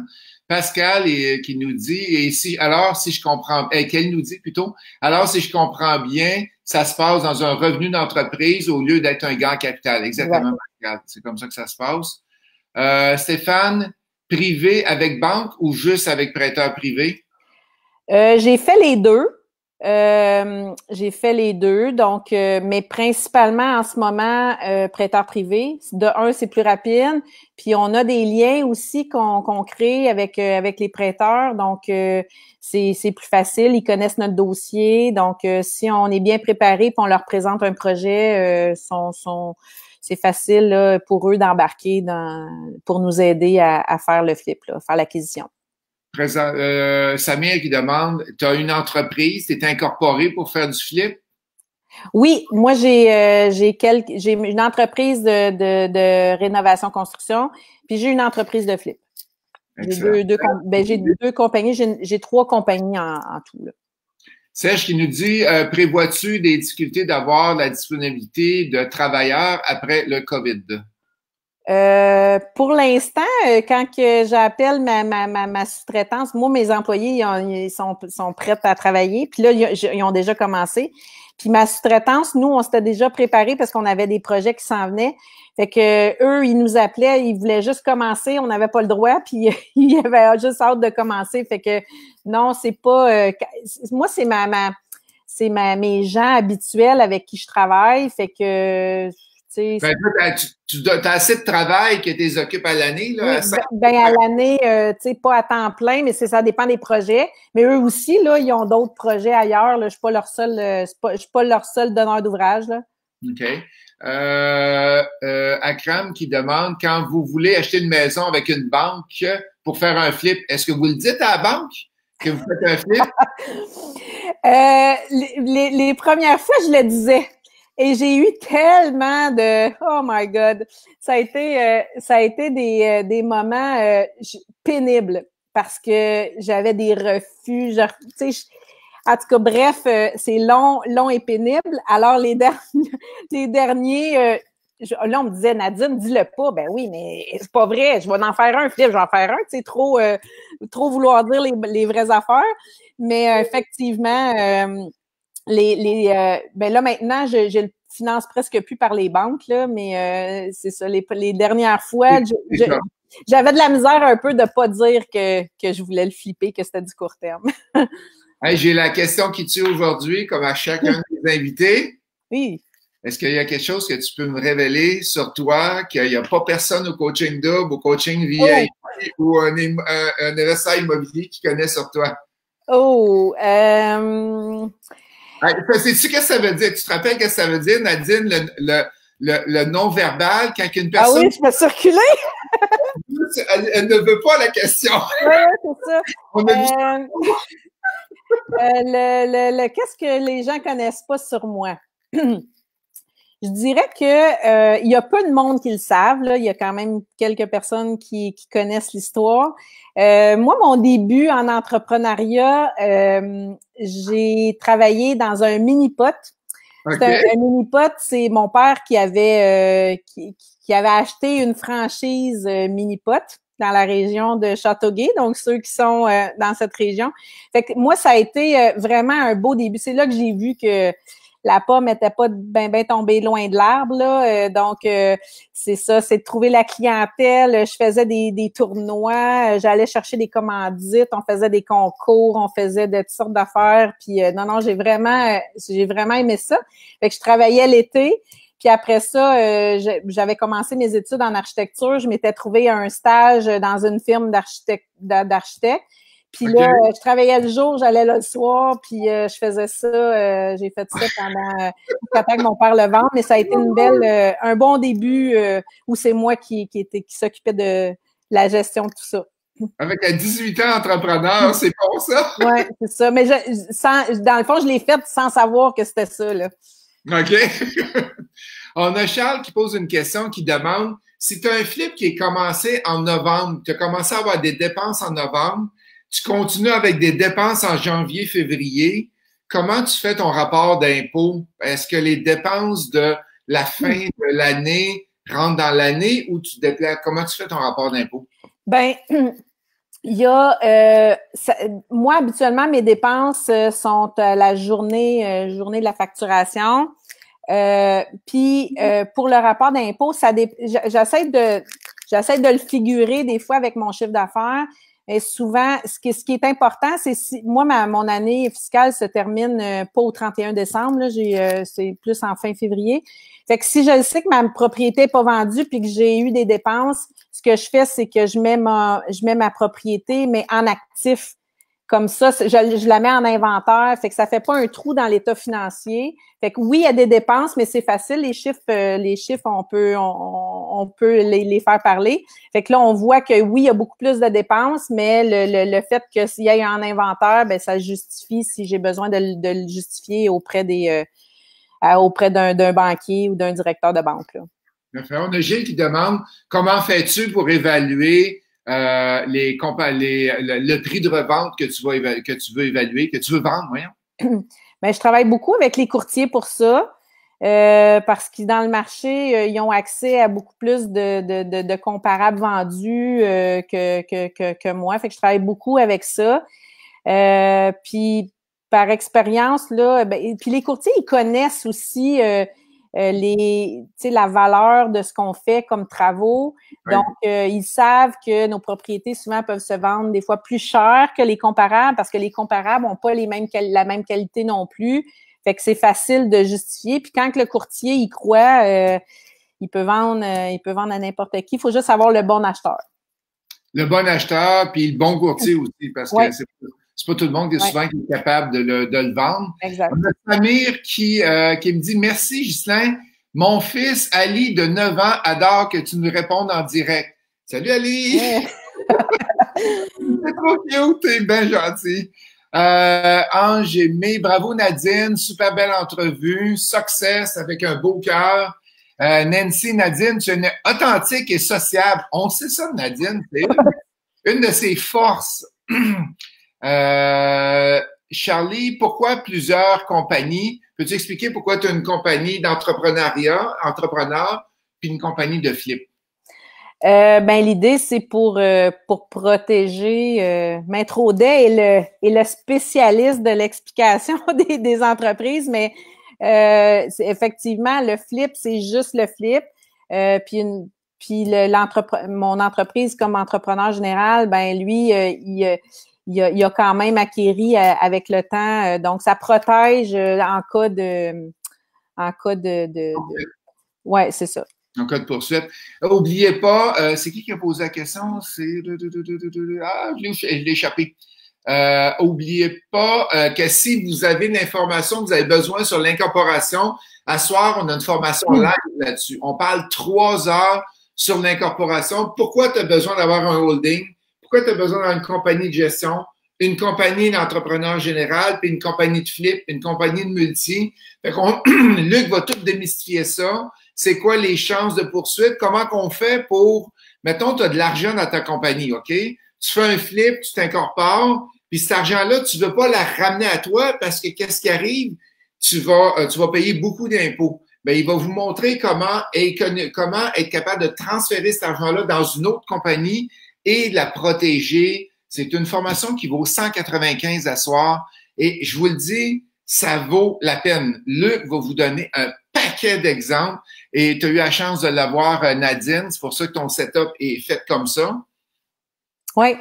Pascal qui nous dit, et si, alors, si je comprends, qu'elle nous dit plutôt, alors, si je comprends bien, ça se passe dans un revenu d'entreprise au lieu d'être un gain en capital. Exactement, Pascal. C'est comme ça que ça se passe. Stéphane, privé avec banque ou juste avec prêteur privé? J'ai fait les deux. Donc, mais principalement en ce moment, prêteur privé. De un, c'est plus rapide. Puis on a des liens aussi qu'on crée avec les prêteurs. Donc, c'est plus facile. Ils connaissent notre dossier. Donc, si on est bien préparé puis on leur présente un projet, c'est facile là, pour eux d'embarquer pour nous aider à faire le flip, là, faire l'acquisition. Samir qui demande, tu as une entreprise, tu es incorporé pour faire du flip? Oui, moi j'ai une entreprise de rénovation construction, puis j'ai une entreprise de flip. J'ai deux compagnies, j'ai 3 compagnies en tout là. Serge qui nous dit, prévois-tu des difficultés d'avoir la disponibilité de travailleurs après le COVID? Pour l'instant, quand que j'appelle ma sous-traitance, moi, mes employés, ils sont prêts à travailler. Puis là, ils ont déjà commencé. Puis ma sous-traitance, nous, on s'était déjà préparés parce qu'on avait des projets qui s'en venaient. Fait que eux, ils nous appelaient, ils voulaient juste commencer, on n'avait pas le droit, puis ils avaient juste hâte de commencer. Fait que non, c'est pas. Moi, c'est mes gens habituels avec qui je travaille. Fait que ben, tu as assez de travail que tu les occupes à l'année, là? Oui, à l'année, tu sais, pas à temps plein, mais ça dépend des projets. Mais eux aussi, là, ils ont d'autres projets ailleurs. Là. Je suis pas leur seul, je suis pas leur seul donneur d'ouvrage, là. OK. Akram qui demande, quand vous voulez acheter une maison avec une banque pour faire un flip, est-ce que vous le dites à la banque que vous faites un flip? Les premières fois, je le disais. Et j'ai eu tellement oh my God, ça a été des moments pénibles parce que j'avais des refus, tu sais, en tout cas bref, c'est long et pénible. Alors les derniers là on me disait Nadine, dis-le pas. Ben oui, mais c'est pas vrai, je vais en faire un flip, je vais en faire un, tu sais, trop vouloir dire les vraies affaires, mais effectivement ben là maintenant, je le finance presque plus par les banques là, mais c'est ça. Les dernières fois, j'avais de la misère un peu de pas dire que je voulais le flipper, que c'était du court terme. Hey, j'ai la question qui tue aujourd'hui, comme à chacun des invités. Oui. Est-ce qu'il y a quelque chose que tu peux me révéler sur toi, qu'il n'y a pas personne au coaching double, au coaching VIP ou un investisseur immobilier qui connaît sur toi? Sais-tu ce que ça veut dire? Tu te rappelles ce que ça veut dire, Nadine, le non-verbal, quand une personne... Ah oui, je me suis reculée! elle ne veut pas la question. Oui, c'est ça. On a vu qu'est-ce que les gens connaissent pas sur moi? Je dirais que il y a peu de monde qui le savent. Là. Il y a quand même quelques personnes qui connaissent l'histoire. Moi, mon début en entrepreneuriat, j'ai travaillé dans un mini-pot. Okay. Un mini-pot, c'est mon père qui avait acheté une franchise mini-pot dans la région de Châteauguay, donc ceux qui sont dans cette région. Fait que moi, ça a été vraiment un beau début. C'est là que j'ai vu que la pomme n'était pas ben tombée loin de l'arbre, là. Donc, c'est ça, c'est de trouver la clientèle. Je faisais des tournois, j'allais chercher des commandites, on faisait des concours, on faisait de toutes sortes d'affaires. Puis non, j'ai vraiment aimé ça. Fait que je travaillais l'été. Puis après ça, j'avais commencé mes études en architecture. Je m'étais trouvé un stage dans une firme d'architecte. Puis là, je travaillais le jour, j'allais là le soir, puis je faisais ça. J'ai fait ça pendant jusqu'à temps que mon père le vende, mais ça a été un bon début où c'est moi qui s'occupait de la gestion de tout ça. Avec à 18 ans entrepreneur, c'est bon ça? Oui, c'est ça. Mais dans le fond, je l'ai fait sans savoir que c'était ça, là. OK. On a Charles qui pose une question qui demande si tu as un flip qui est commencé en novembre, tu as commencé à avoir des dépenses en novembre, tu continues avec des dépenses en janvier, février, comment tu fais ton rapport d'impôt? Est-ce que les dépenses de la fin de l'année rentrent dans l'année ou tu déclares? Comment tu fais ton rapport d'impôt? Ben, il y a, moi, habituellement, mes dépenses sont la journée de la facturation. Puis pour le rapport d'impôt, j'essaie de le figurer des fois avec mon chiffre d'affaires. Et souvent, ce qui est important, c'est moi, mon année fiscale se termine pas au 31 décembre, là, c'est plus en fin février. Fait que si je sais que ma propriété n'est pas vendue puis que j'ai eu des dépenses, ce que je fais, c'est que je mets ma propriété, mais en actif. Comme ça, je la mets en inventaire, fait que ça fait pas un trou dans l'état financier. Fait que oui, il y a des dépenses, mais c'est facile. Les chiffres, on peut les faire parler. Fait que là, on voit que oui, il y a beaucoup plus de dépenses, mais le fait que s'il y ait un inventaire, ben ça justifie si j'ai besoin de le justifier auprès d'un banquier ou d'un directeur de banque, là. On a Gilles qui demande comment fais-tu pour évaluer le prix de revente que tu veux évaluer, que tu veux vendre, voyons. Ben, je travaille beaucoup avec les courtiers pour ça, parce que dans le marché, ils ont accès à beaucoup plus de comparables vendus que moi. Fait que je travaille beaucoup avec ça. Puis par expérience, là, puis les courtiers, ils connaissent aussi la valeur de ce qu'on fait comme travaux. Oui. Donc, ils savent que nos propriétés souvent peuvent se vendre des fois plus cher que les comparables parce que les comparables n'ont pas la même qualité non plus. Fait que c'est facile de justifier. Puis quand le courtier y croit, il peut vendre à n'importe qui. Il faut juste avoir le bon acheteur. Le bon acheteur, puis le bon courtier aussi, parce que c'est pas tout le monde qui est souvent qui est capable de le vendre. Exact. On a Samir qui me dit « Merci, Ghislain. Mon fils, Ali, de 9 ans, adore que tu nous répondes en direct. » Salut, Ali! Yeah. C'est trop cute, t'es bien gentil. Ange aimé, bravo Nadine, super belle entrevue, success avec un beau cœur. Nancy, Nadine, tu es authentique et sociable. On sait ça, Nadine, c'est une de ses forces. Charlie, pourquoi plusieurs compagnies? Peux-tu expliquer pourquoi tu as une compagnie entrepreneur, puis une compagnie de flip? L'idée, c'est pour protéger. Maître Audet est le spécialiste de l'explication des entreprises, mais effectivement, le flip, c'est juste le flip. Mon entreprise comme entrepreneur général, ben lui, il a quand même acquéri avec le temps. Donc, ça protège en cas de ouais, c'est ça. En cas de poursuite. N'oubliez pas, c'est qui a posé la question? C'est ah, je l'ai échappé. N'oubliez pas que si vous avez une information que vous avez besoin sur l'incorporation, à soir, on a une formation live là-dessus. On parle 3 heures sur l'incorporation. Pourquoi tu as besoin d'avoir un holding? Pourquoi tu as besoin d'avoir une compagnie de gestion, une compagnie d'entrepreneur général, puis une compagnie de flip, une compagnie de multi? Luc va tout démystifier ça. C'est quoi les chances de poursuite? Comment qu'on fait pour, mettons, tu as de l'argent dans ta compagnie, OK? Tu fais un flip, tu t'incorpores, puis cet argent-là, tu ne veux pas la ramener à toi parce que qu'est-ce qui arrive? Tu vas payer beaucoup d'impôts. Ben, il va vous montrer comment être capable de transférer cet argent-là dans une autre compagnie et de la protéger. C'est une formation qui vaut 195 à soir. Et je vous le dis, ça vaut la peine. Luc va vous donner un paquet d'exemples et tu as eu la chance de l'avoir, Nadine. C'est pour ça que ton setup est fait comme ça. Oui.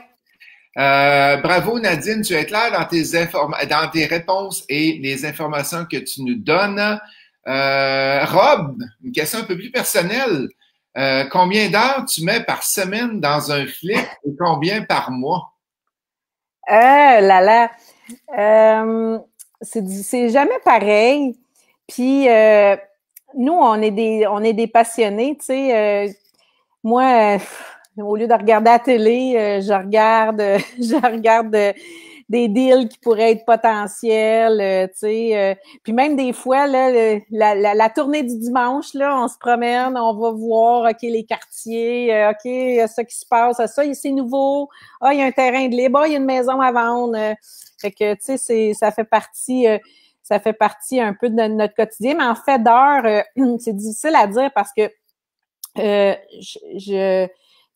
Bravo, Nadine. Tu es claire dans tes réponses et les informations que tu nous donnes. Rob, une question un peu plus personnelle. Combien d'heures tu mets par semaine dans un flip et combien par mois? C'est jamais pareil. Puis nous, on est des passionnés, tu sais. Moi, Au lieu de regarder la télé, je regarde, je regarde des deals qui pourraient être potentiels, tu sais. Puis même des fois, là, la tournée du dimanche, là, on se promène, on va voir, OK, les quartiers, OK, ça qui se passe, ça, c'est nouveau. Ah, il y a un terrain de libre, il y a une maison à vendre. Fait que, tu sais, ça fait partie un peu de notre quotidien. Mais en fait d'heures, c'est difficile à dire parce que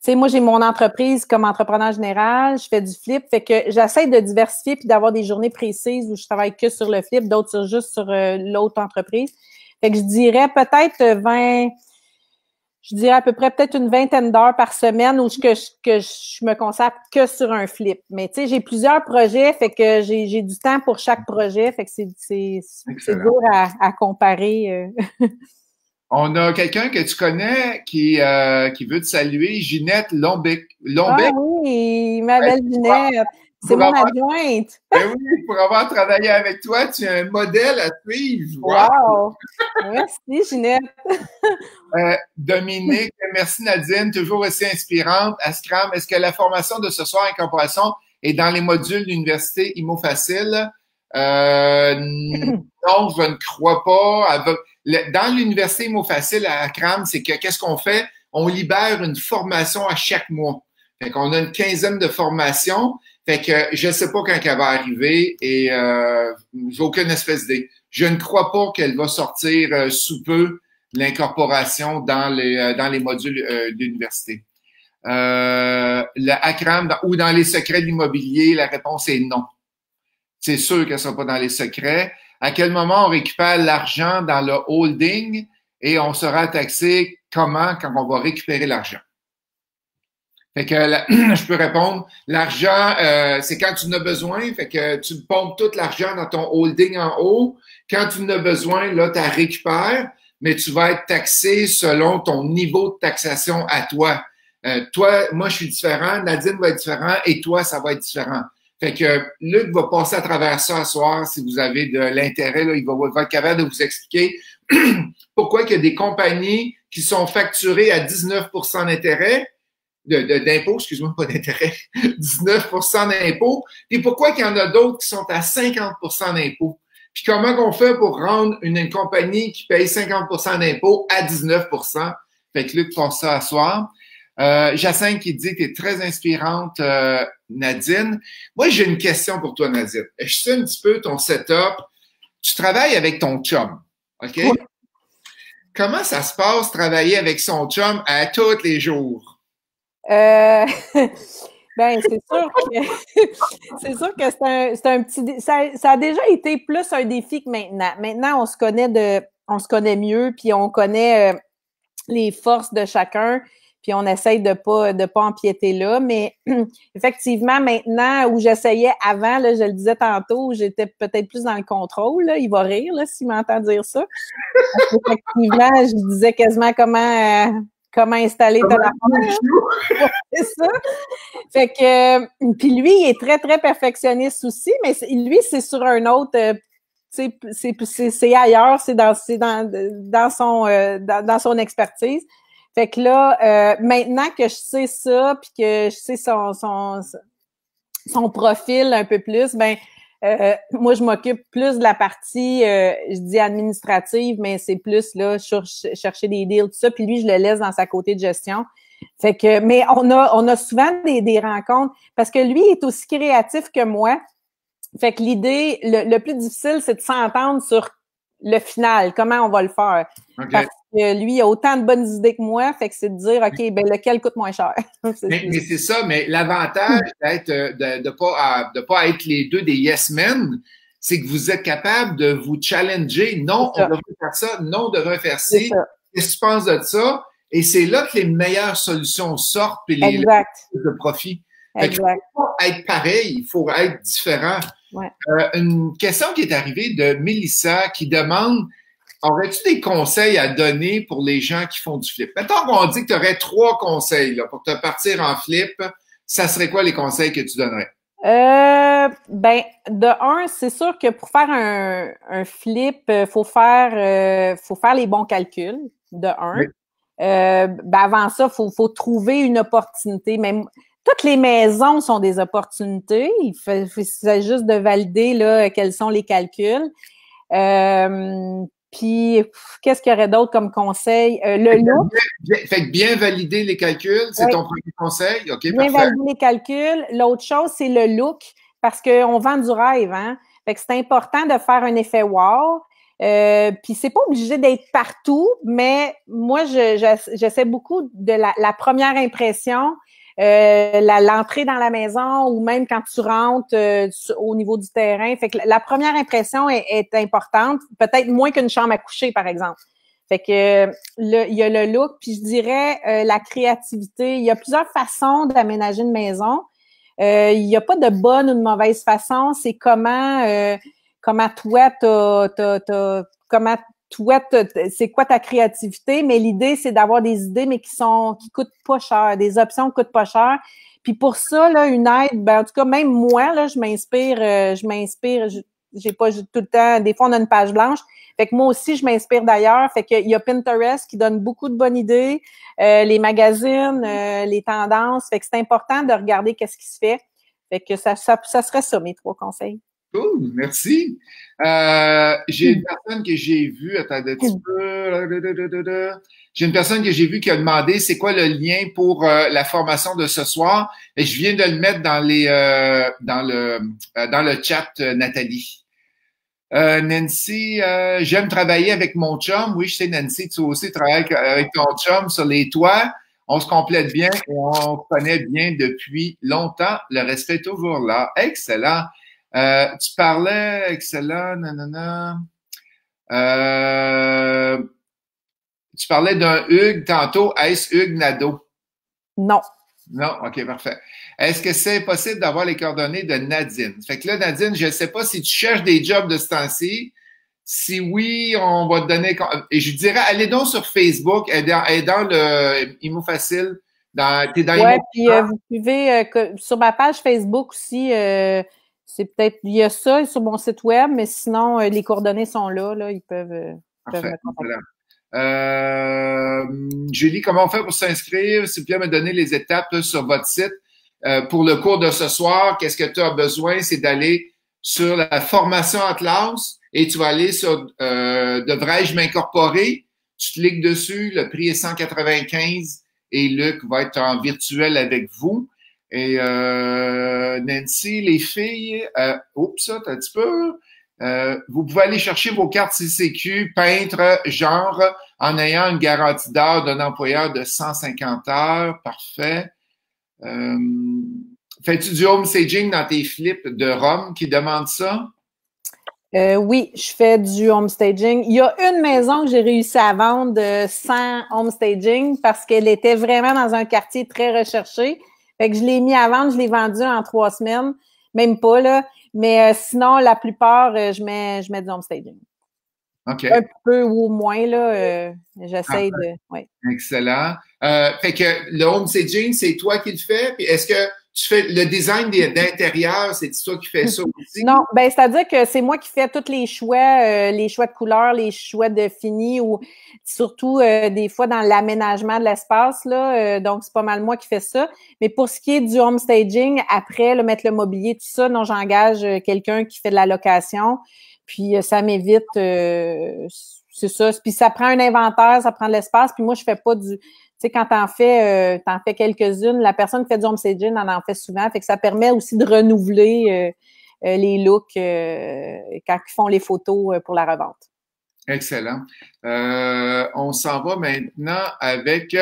tu sais, moi, j'ai mon entreprise comme entrepreneur général, je fais du flip, fait que j'essaie de diversifier puis d'avoir des journées précises où je travaille que sur le flip, d'autres juste sur l'autre entreprise. Fait que je dirais peut-être je dirais à peu près peut-être une vingtaine d'heures par semaine où que je me consacre que sur un flip. Mais tu sais, j'ai plusieurs projets, fait que j'ai du temps pour chaque projet, fait que c'est dur à comparer. On a quelqu'un que tu connais qui veut te saluer, Ginette Lombec. Ah Lombec? oui, ma Ouais, belle Ginette, c'est pour mon avoir, adjointe. ben oui, pour avoir travaillé avec toi, tu es un modèle à suivre. Wow! Wow! Merci, Ginette. Dominique, merci Nadine, toujours aussi inspirante. À Scrum, est-ce que la formation de ce soir, incorporation, est dans les modules de l'université IMO Facile? Non, je ne crois pas. Dans l'université IMO Facile à CRAM, c'est que qu'est-ce qu'on fait? On libère une formation à chaque mois. Fait qu'on a une quinzaine de formations. Fait que je ne sais pas quand elle va arriver et j'ai aucune espèce d'idée. Je ne crois pas qu'elle va sortir sous peu l'incorporation dans les modules d'université. Le ACRAM ou dans les secrets de l'immobilier, la réponse est non. C'est sûr qu'elle ne sera pas dans les secrets. À quel moment on récupère l'argent dans le holding et on sera taxé comment quand on va récupérer l'argent? Fait que je peux répondre, l'argent, c'est quand tu en as besoin, fait que tu pompes tout l'argent dans ton holding en haut. Quand tu en as besoin, là, tu la récupères, mais tu vas être taxé selon ton niveau de taxation à toi. Toi, moi, je suis différent, Nadine va être différent et toi, ça va être différent. Fait que Luc va passer à travers ça ce soir si vous avez de l'intérêt. Là, il va être capable de vous expliquer pourquoi il y a des compagnies qui sont facturées à 19 d'intérêt, d'impôts, excuse-moi, pas d'intérêt, 19 d'impôts, puis pourquoi il y en a d'autres qui sont à 50 d'impôts. Puis comment on fait pour rendre une compagnie qui paye 50 d'impôts à 19 Fait que Luc passe ça à soir. Jacinthe qui dit que tu es très inspirante, Nadine. Moi, j'ai une question pour toi, Nadine. Je sais un petit peu ton setup. Tu travailles avec ton chum, OK? Oui. Comment ça se passe, travailler avec son chum à tous les jours? Ben, c'est sûr que c'est un petit, ça a déjà été plus un défi que maintenant. Maintenant, on se connaît mieux, puis on connaît les forces de chacun, puis on essaye de pas empiéter là. Mais effectivement, maintenant, où j'essayais avant, là, je le disais tantôt, j'étais peut-être plus dans le contrôle. Là, il va rire là, s'il m'entend dire ça. Parce qu'effectivement, je disais quasiment comment installer ton affaire. C'est ça. Fait que, puis lui, il est très, très perfectionniste aussi, mais lui, c'est sur un autre, c'est ailleurs, c'est dans son expertise. Fait que là, maintenant que je sais ça, puis que je sais son profil un peu plus, ben moi, je m'occupe plus de la partie, je dis administrative, mais c'est plus là chercher des deals, tout ça. Puis lui, je le laisse dans sa côté de gestion. Fait que, mais on a souvent des rencontres parce que lui est aussi créatif que moi. Fait que l'idée, le plus difficile, c'est de s'entendre sur le final, comment on va le faire. Okay. Parce que lui, il a autant de bonnes idées que moi, fait que c'est de dire, OK, ben lequel coûte moins cher. mais c'est ça, mais l'avantage d'être de pas être les deux des yes men, c'est que vous êtes capable de vous challenger. Non, on devrait faire ça. Non, on devrait faire ci. Qu'est-ce que tu penses de ça? Et c'est là que les meilleures solutions sortent et les de profit. Fait qu'il faut pas être pareil, il faut être différent. Ouais. Une question qui est arrivée de Mélissa qui demande, aurais-tu des conseils à donner pour les gens qui font du flip? Mettons qu'on dit que tu aurais 3 conseils là, pour te partir en flip, ça serait quoi les conseils que tu donnerais? Ben, de un, c'est sûr que pour faire un flip, faut faire les bons calculs, de un. Oui. avant ça, faut trouver une opportunité. Même toutes les maisons sont des opportunités. Il s'agit juste de valider là quels sont les calculs. Puis, qu'est-ce qu'il y aurait d'autre comme conseil? Le look. Fait que bien valider les calculs, c'est ton premier conseil. OK, bien parfait. valider les calculs. L'autre chose, c'est le look, parce qu'on vend du rêve, hein? Fait que c'est important de faire un effet wow. Puis c'est pas obligé d'être partout, mais moi, j'essaie beaucoup de la première impression, l'entrée dans la maison ou même quand tu rentres au niveau du terrain. Fait que la première impression est importante, peut-être moins qu'une chambre à coucher, par exemple. Fait que il y a le look, puis je dirais la créativité. Il y a plusieurs façons d'aménager une maison. Il n'y a pas de bonne ou de mauvaise façon. C'est comment toi, c'est quoi ta créativité, mais l'idée, c'est d'avoir des idées, mais qui coûtent pas cher, des options qui coûtent pas cher. Puis pour ça, là, une aide, en tout cas, même moi, là, je m'inspire, j'ai pas tout le temps, des fois, on a une page blanche. Fait que moi aussi, je m'inspire d'ailleurs. Fait qu'il y a Pinterest qui donne beaucoup de bonnes idées, les magazines, les tendances. Fait que c'est important de regarder qu'est-ce qui se fait. Fait que ça serait ça, mes 3 conseils. Cool, merci. J'ai une personne que j'ai vue, attends un petit peu. J'ai une personne que j'ai vue qui a demandé c'est quoi le lien pour la formation de ce soir. Et je viens de le mettre dans le chat, Nathalie. Nancy, j'aime travailler avec mon chum. Oui, je sais, Nancy, tu aussi travailles avec ton chum sur les toits. On se complète bien et on se connaît bien depuis longtemps. Le respect est toujours là. Excellent. Tu parlais, excellent, nanana. Tu parlais d'un Hugues tantôt. Est-ce Hugues Nadeau? Non. Non? OK, parfait. Est-ce que c'est possible d'avoir les coordonnées de Nadine? Fait que là, Nadine, je ne sais pas si tu cherches des jobs de ce temps-ci. Si oui, on va te donner... Et je dirais, allez donc sur Facebook, elle est dans le Imo Facile. T'es dans Imo. Puis vous pouvez, sur ma page Facebook aussi, c'est peut-être, il y a ça sur mon site web, mais sinon, les coordonnées sont là, ils peuvent me contacter. Julie, comment on fait pour s'inscrire? S'il vous plaît, me donner les étapes là, sur votre site. Pour le cours de ce soir, qu'est-ce que tu as besoin? C'est d'aller sur la formation Atlas et tu vas aller sur Devrais-je m'incorporer? Tu cliques dessus, le prix est 195 et Luc va être en virtuel avec vous. Et Nancy, les filles, oups, ça, t'as un petit peu... vous pouvez aller chercher vos cartes CCQ, peintre, genre, en ayant une garantie d'heure d'un employeur de 150 heures. Parfait. Fais-tu du home staging dans tes flips de Rome qui demande ça? Oui, je fais du home staging. Il y a une maison que j'ai réussi à vendre sans home staging parce qu'elle était vraiment dans un quartier très recherché. Fait que je l'ai mis à vendre, je l'ai vendu en 3 semaines. Même pas, là. Mais sinon, la plupart, je mets du home staging. OK. Un peu ou au moins, là, j'essaie de... Ouais. Excellent. Fait que le home staging, c'est toi qui le fais? Puis est-ce que tu fais le design d'intérieur, c'est toi qui fais ça aussi? Non, ben c'est-à-dire que c'est moi qui fais tous les choix de couleurs, les choix de fini ou surtout des fois dans l'aménagement de l'espace là. Donc c'est pas mal moi qui fais ça. Mais pour ce qui est du home staging, après le mettre le mobilier, tout ça, non, j'engage quelqu'un qui fait de la location. Puis ça m'évite, c'est ça. Puis ça prend un inventaire, ça prend de l'espace. Puis moi je fais pas du tu sais, quand t'en fais quelques-unes, la personne qui fait du home staging en fait souvent. Fait que ça permet aussi de renouveler les looks quand ils font les photos pour la revente. Excellent. On s'en va maintenant avec...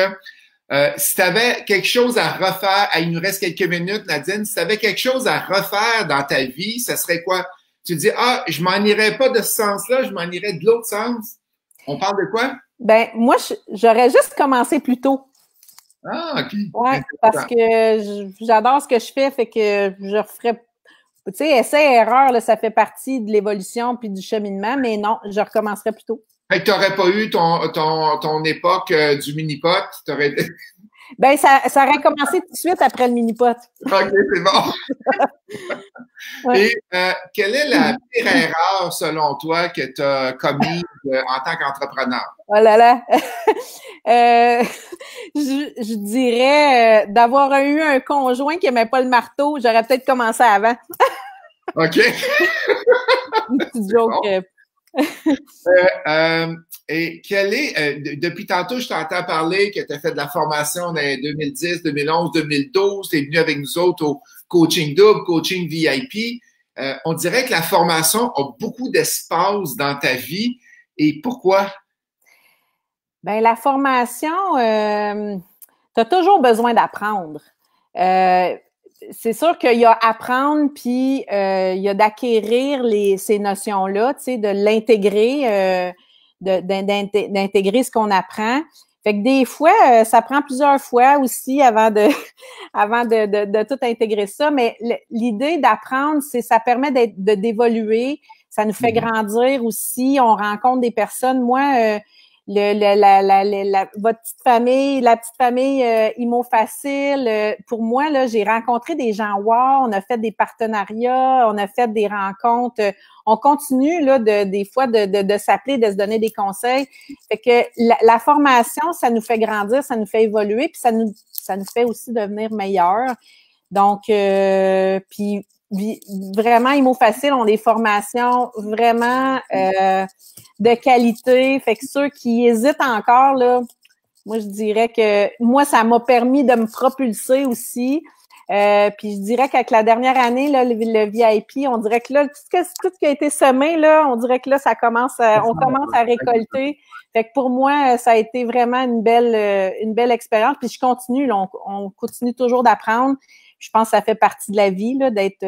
si tu avais quelque chose à refaire, il nous reste quelques minutes, Nadine, si tu avais quelque chose à refaire dans ta vie, ça serait quoi? Tu dis, je m'en irais pas de ce sens-là, je m'en irais de l'autre sens. On parle de quoi? Ben, moi, j'aurais juste commencé plus tôt. Ah, OK. Oui, parce que j'adore ce que je fais, fait que je referais, tu sais, essai-erreur, ça fait partie de l'évolution puis du cheminement, mais non, je recommencerais plus tôt. Fait que t'aurais pas eu ton époque du mini-pot, t'aurais... Ben, ça aurait commencé tout de suite après le mini-pot. OK, c'est bon. Ouais. Et quelle est la pire erreur, selon toi, que tu as commise en tant qu'entrepreneur? Oh là là! Je dirais d'avoir eu un conjoint qui aimait pas le marteau, j'aurais peut-être commencé avant. OK. Une petite joke. Bon. Et depuis tantôt, je t'entends parler que tu as fait de la formation en 2010, 2011, 2012, tu es venu avec nous autres au coaching double, coaching VIP. On dirait que la formation a beaucoup d'espace dans ta vie. Et pourquoi? Ben la formation, tu as toujours besoin d'apprendre. C'est sûr qu'il y a apprendre, puis il y a d'acquérir ces notions-là, tu sais, de l'intégrer, d'intégrer ce qu'on apprend. Fait que des fois, ça prend plusieurs fois aussi avant de tout intégrer ça. Mais l'idée d'apprendre, ça permet d'évoluer, ça nous fait grandir aussi. On rencontre des personnes. Moi, votre petite famille, la petite famille Imo Facile, pour moi, là, j'ai rencontré des gens wow, on a fait des partenariats, on a fait des rencontres, on continue là des fois de s'appeler, de se donner des conseils. Fait que la formation, ça nous fait grandir, ça nous fait évoluer, puis ça nous fait aussi devenir meilleurs. Donc, puis vraiment, Imo Facile ont des formations vraiment de qualité. Fait que ceux qui hésitent encore, là, moi, je dirais que moi, ça m'a permis de me propulser aussi. Puis je dirais qu'avec la dernière année, là, le VIP, on dirait que là, tout ce qui a été semé, là, on dirait que là, on commence à récolter. Fait que pour moi, ça a été vraiment une belle expérience. Puis je continue, là, on continue toujours d'apprendre. Je pense que ça fait partie de la vie, là, d'être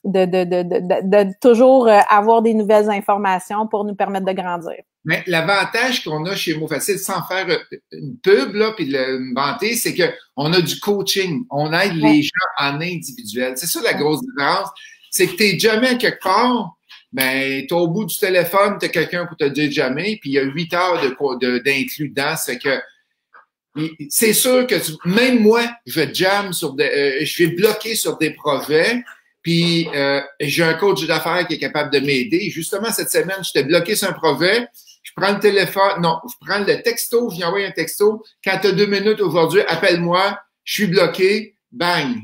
de toujours avoir des nouvelles informations pour nous permettre de grandir. Mais l'avantage qu'on a chez Mots Facile, sans faire une pub, là, puis le vanter, c'est qu'on a du coaching. On aide les gens en individuel. C'est ça la grosse différence. C'est que t'es jamais à quelque part, ben, t'es au bout du téléphone, t'as quelqu'un pour te dire jamais, puis il y a 8 heures d'inclus dedans. C'est que c'est sûr que même moi, je jam je vais bloquer sur des projets. Puis j'ai un coach d'affaires qui est capable de m'aider. Justement, cette semaine, j'étais bloqué sur un projet. Je prends le téléphone, non, je prends le texto, je lui envoie un texto. Quand tu as 2 minutes aujourd'hui, appelle-moi, je suis bloqué, bang.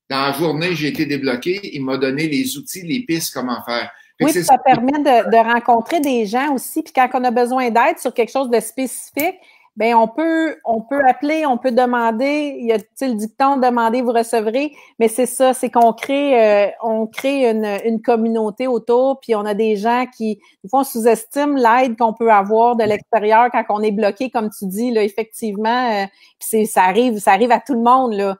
Dans la journée, j'ai été débloqué. Il m'a donné les outils, les pistes, comment faire. Oui, ça permet de rencontrer des gens aussi. Puis quand on a besoin d'aide sur quelque chose de spécifique, ben on peut appeler, on peut demander. Il y a le dicton demander, vous recevrez. Mais c'est ça, c'est qu'on crée une communauté autour. Puis on a des gens qui, des fois, on sous-estime l'aide qu'on peut avoir de l'extérieur quand on est bloqué, comme tu dis là, effectivement. Puis ça arrive à tout le monde là.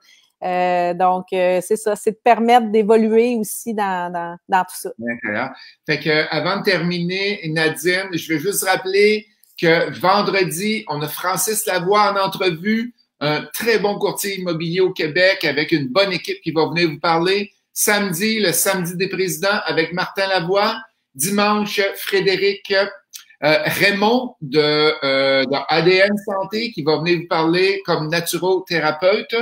Donc, c'est ça, c'est de permettre d'évoluer aussi dans tout ça. D'accord. Fait que avant de terminer, Nadine, je vais juste rappeler que vendredi, on a Francis Lavoie en entrevue, un très bon courtier immobilier au Québec avec une bonne équipe qui va venir vous parler. Samedi, le samedi des présidents avec Martin Lavoie. Dimanche, Frédéric Raymond de ADN Santé qui va venir vous parler comme naturothérapeute.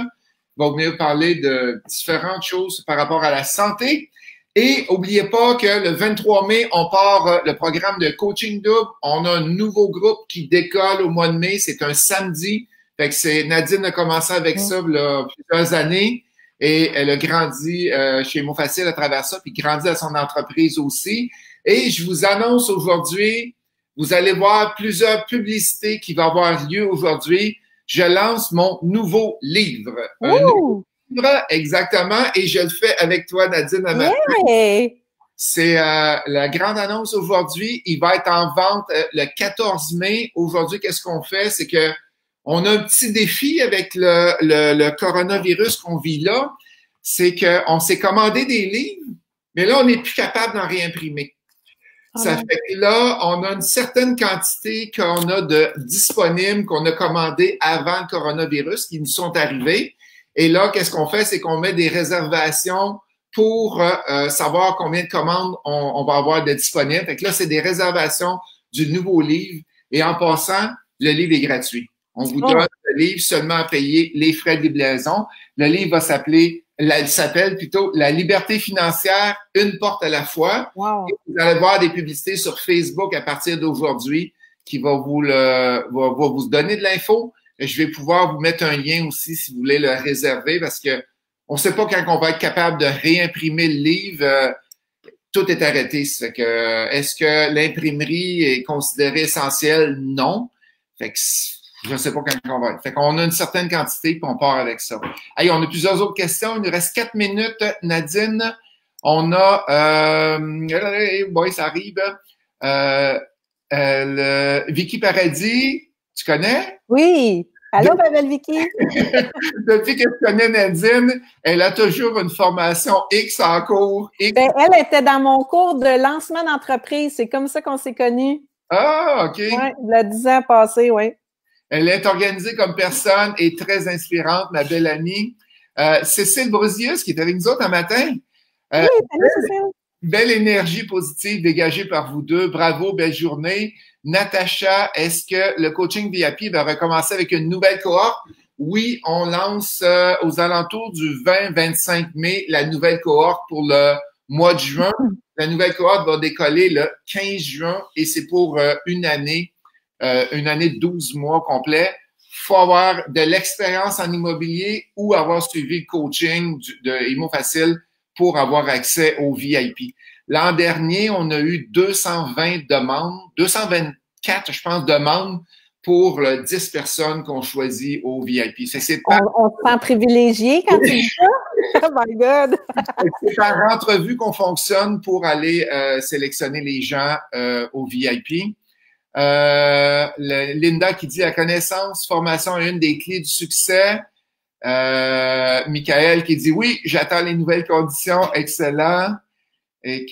Va venir parler de différentes choses par rapport à la santé. Et n'oubliez pas que le 23 mai, on part le programme de coaching double. On a un nouveau groupe qui décolle au mois de mai. C'est un samedi. Fait que Nadine a commencé avec ça là, plusieurs années et elle a grandi chez Mots Facile à travers ça, puis grandi à son entreprise aussi. Et je vous annonce aujourd'hui, vous allez voir plusieurs publicités qui vont avoir lieu aujourd'hui. Je lance mon nouveau livre. Un nouveau livre, exactement, et je le fais avec toi, Nadine, à ma C'est la grande annonce aujourd'hui. Il va être en vente le 14 mai. Aujourd'hui, qu'est-ce qu'on fait? C'est que on a un petit défi avec le coronavirus qu'on vit là. C'est qu'on s'est commandé des livres, mais là, on n'est plus capable d'en réimprimer. Ça fait que là, on a une certaine quantité qu'on a de disponibles, qu'on a commandé avant le coronavirus, qui nous sont arrivés. Et là, qu'est-ce qu'on fait? C'est qu'on met des réservations pour savoir combien de commandes on va avoir de disponibles. Fait que là, c'est des réservations du nouveau livre. Et en passant, le livre est gratuit. On vous donne le livre seulement à payer les frais de livraison. Le livre va s'appelle plutôt La liberté financière, une porte à la fois. Wow. Et vous allez voir des publicités sur Facebook à partir d'aujourd'hui qui va va vous donner de l'info. Je vais pouvoir vous mettre un lien aussi si vous voulez le réserver parce que on ne sait pas quand on va être capable de réimprimer le livre. Tout est arrêté. Ça fait que, est-ce que l'imprimerie est considérée essentielle? Non. Fait que je ne sais pas quand on va être. Fait qu'on a une certaine quantité puis on part avec ça. Hey, on a plusieurs autres questions. Il nous reste 4 minutes, Nadine. On a boy, ça arrive. Vicky Paradis, tu connais? Oui. Allô, ma belle Vicky? Depuis que je connais Nadine, elle a toujours une formation X en cours. X. Ben, elle était dans mon cours de lancement d'entreprise. C'est comme ça qu'on s'est connus. Ah, OK. Oui, il y a 10 ans passés, oui. Elle est organisée comme personne et très inspirante, ma belle amie. Cécile Brosius, qui est avec nous autres un matin. Oui, salut, Cécile. Belle énergie positive dégagée par vous deux. Bravo, belle journée. Natacha, est-ce que le coaching VIP va recommencer avec une nouvelle cohorte? Oui, on lance aux alentours du 20-25 mai la nouvelle cohorte pour le mois de juin. La nouvelle cohorte va décoller le 15 juin et c'est pour une année de 12 mois complet. Il faut avoir de l'expérience en immobilier ou avoir suivi le coaching de Immo Facile pour avoir accès au VIP. L'an dernier, on a eu 220 demandes, 224, je pense, demandes pour 10 personnes qu'on choisit au VIP. On se sent privilégié quand tu dis ça? Oh my God! C'est par entrevue qu'on fonctionne pour aller sélectionner les gens au VIP. Linda qui dit « La connaissance, formation est une des clés du succès. » Michael qui dit « Oui, j'attends les nouvelles conditions. Excellent. » Et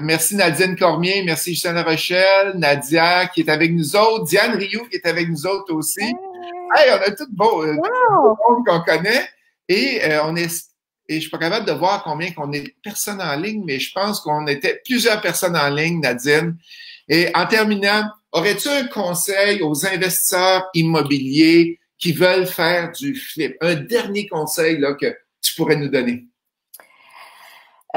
merci Nadine Cormier, merci Justin La Rochelle, Nadia qui est avec nous autres, Diane Rioux qui est avec nous autres aussi. Hey, on a tout beau monde qu'on connaît et je suis pas capable de voir combien qu'on est de personnes en ligne, mais je pense qu'on était plusieurs personnes en ligne, Nadine. Et en terminant, aurais-tu un conseil aux investisseurs immobiliers qui veulent faire du flip? Un dernier conseil là, que tu pourrais nous donner?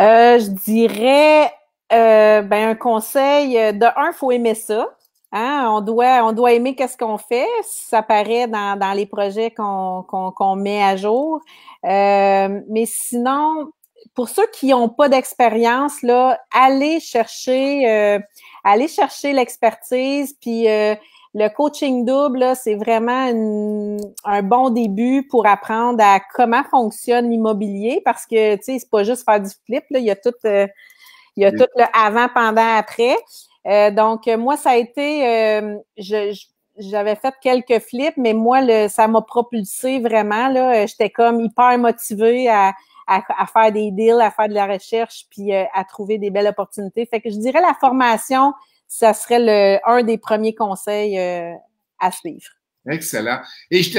Je dirais un conseil. De un, faut aimer ça. Hein? On doit aimer qu'est-ce qu'on fait. Ça paraît dans les projets qu'on met à jour. Mais sinon, pour ceux qui n'ont pas d'expérience, là, allez chercher l'expertise. Puis le coaching double, là, c'est vraiment un bon début pour apprendre à comment fonctionne l'immobilier parce que, tu sais, c'est pas juste faire du flip, là, il y a tout le avant, pendant, après. Donc, moi, ça a été, j'avais fait quelques flips, mais moi, ça m'a propulsé vraiment, là. J'étais comme hyper motivée à faire des deals, à faire de la recherche, puis à trouver des belles opportunités. Fait que je dirais la formation, ça serait un des premiers conseils à suivre. Excellent. Et je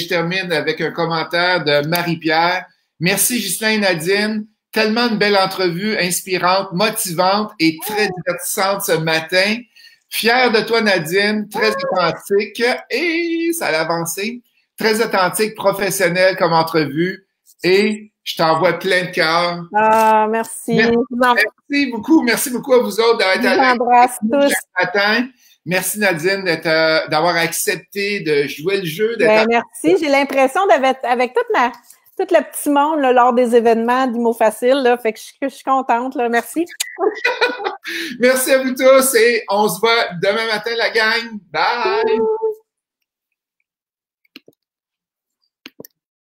termine avec un commentaire de Marie-Pierre. Merci Ghislain et Nadine. Tellement une belle entrevue, inspirante, motivante et très divertissante ce matin. Fière de toi, Nadine, très authentique et ça a avancé. Très authentique, professionnelle comme entrevue et je t'envoie plein de cœur. Ah, merci. Merci beaucoup. Merci beaucoup à vous autres d'être tous chaque matin. Merci Nadine d'avoir accepté de jouer le jeu. Merci. J'ai l'impression d'être avec tout le petit monde là, lors des événements d'Immo Facile. Là, fait que je suis contente. Là. Merci. Merci à vous tous et on se voit demain matin, la gang. Bye!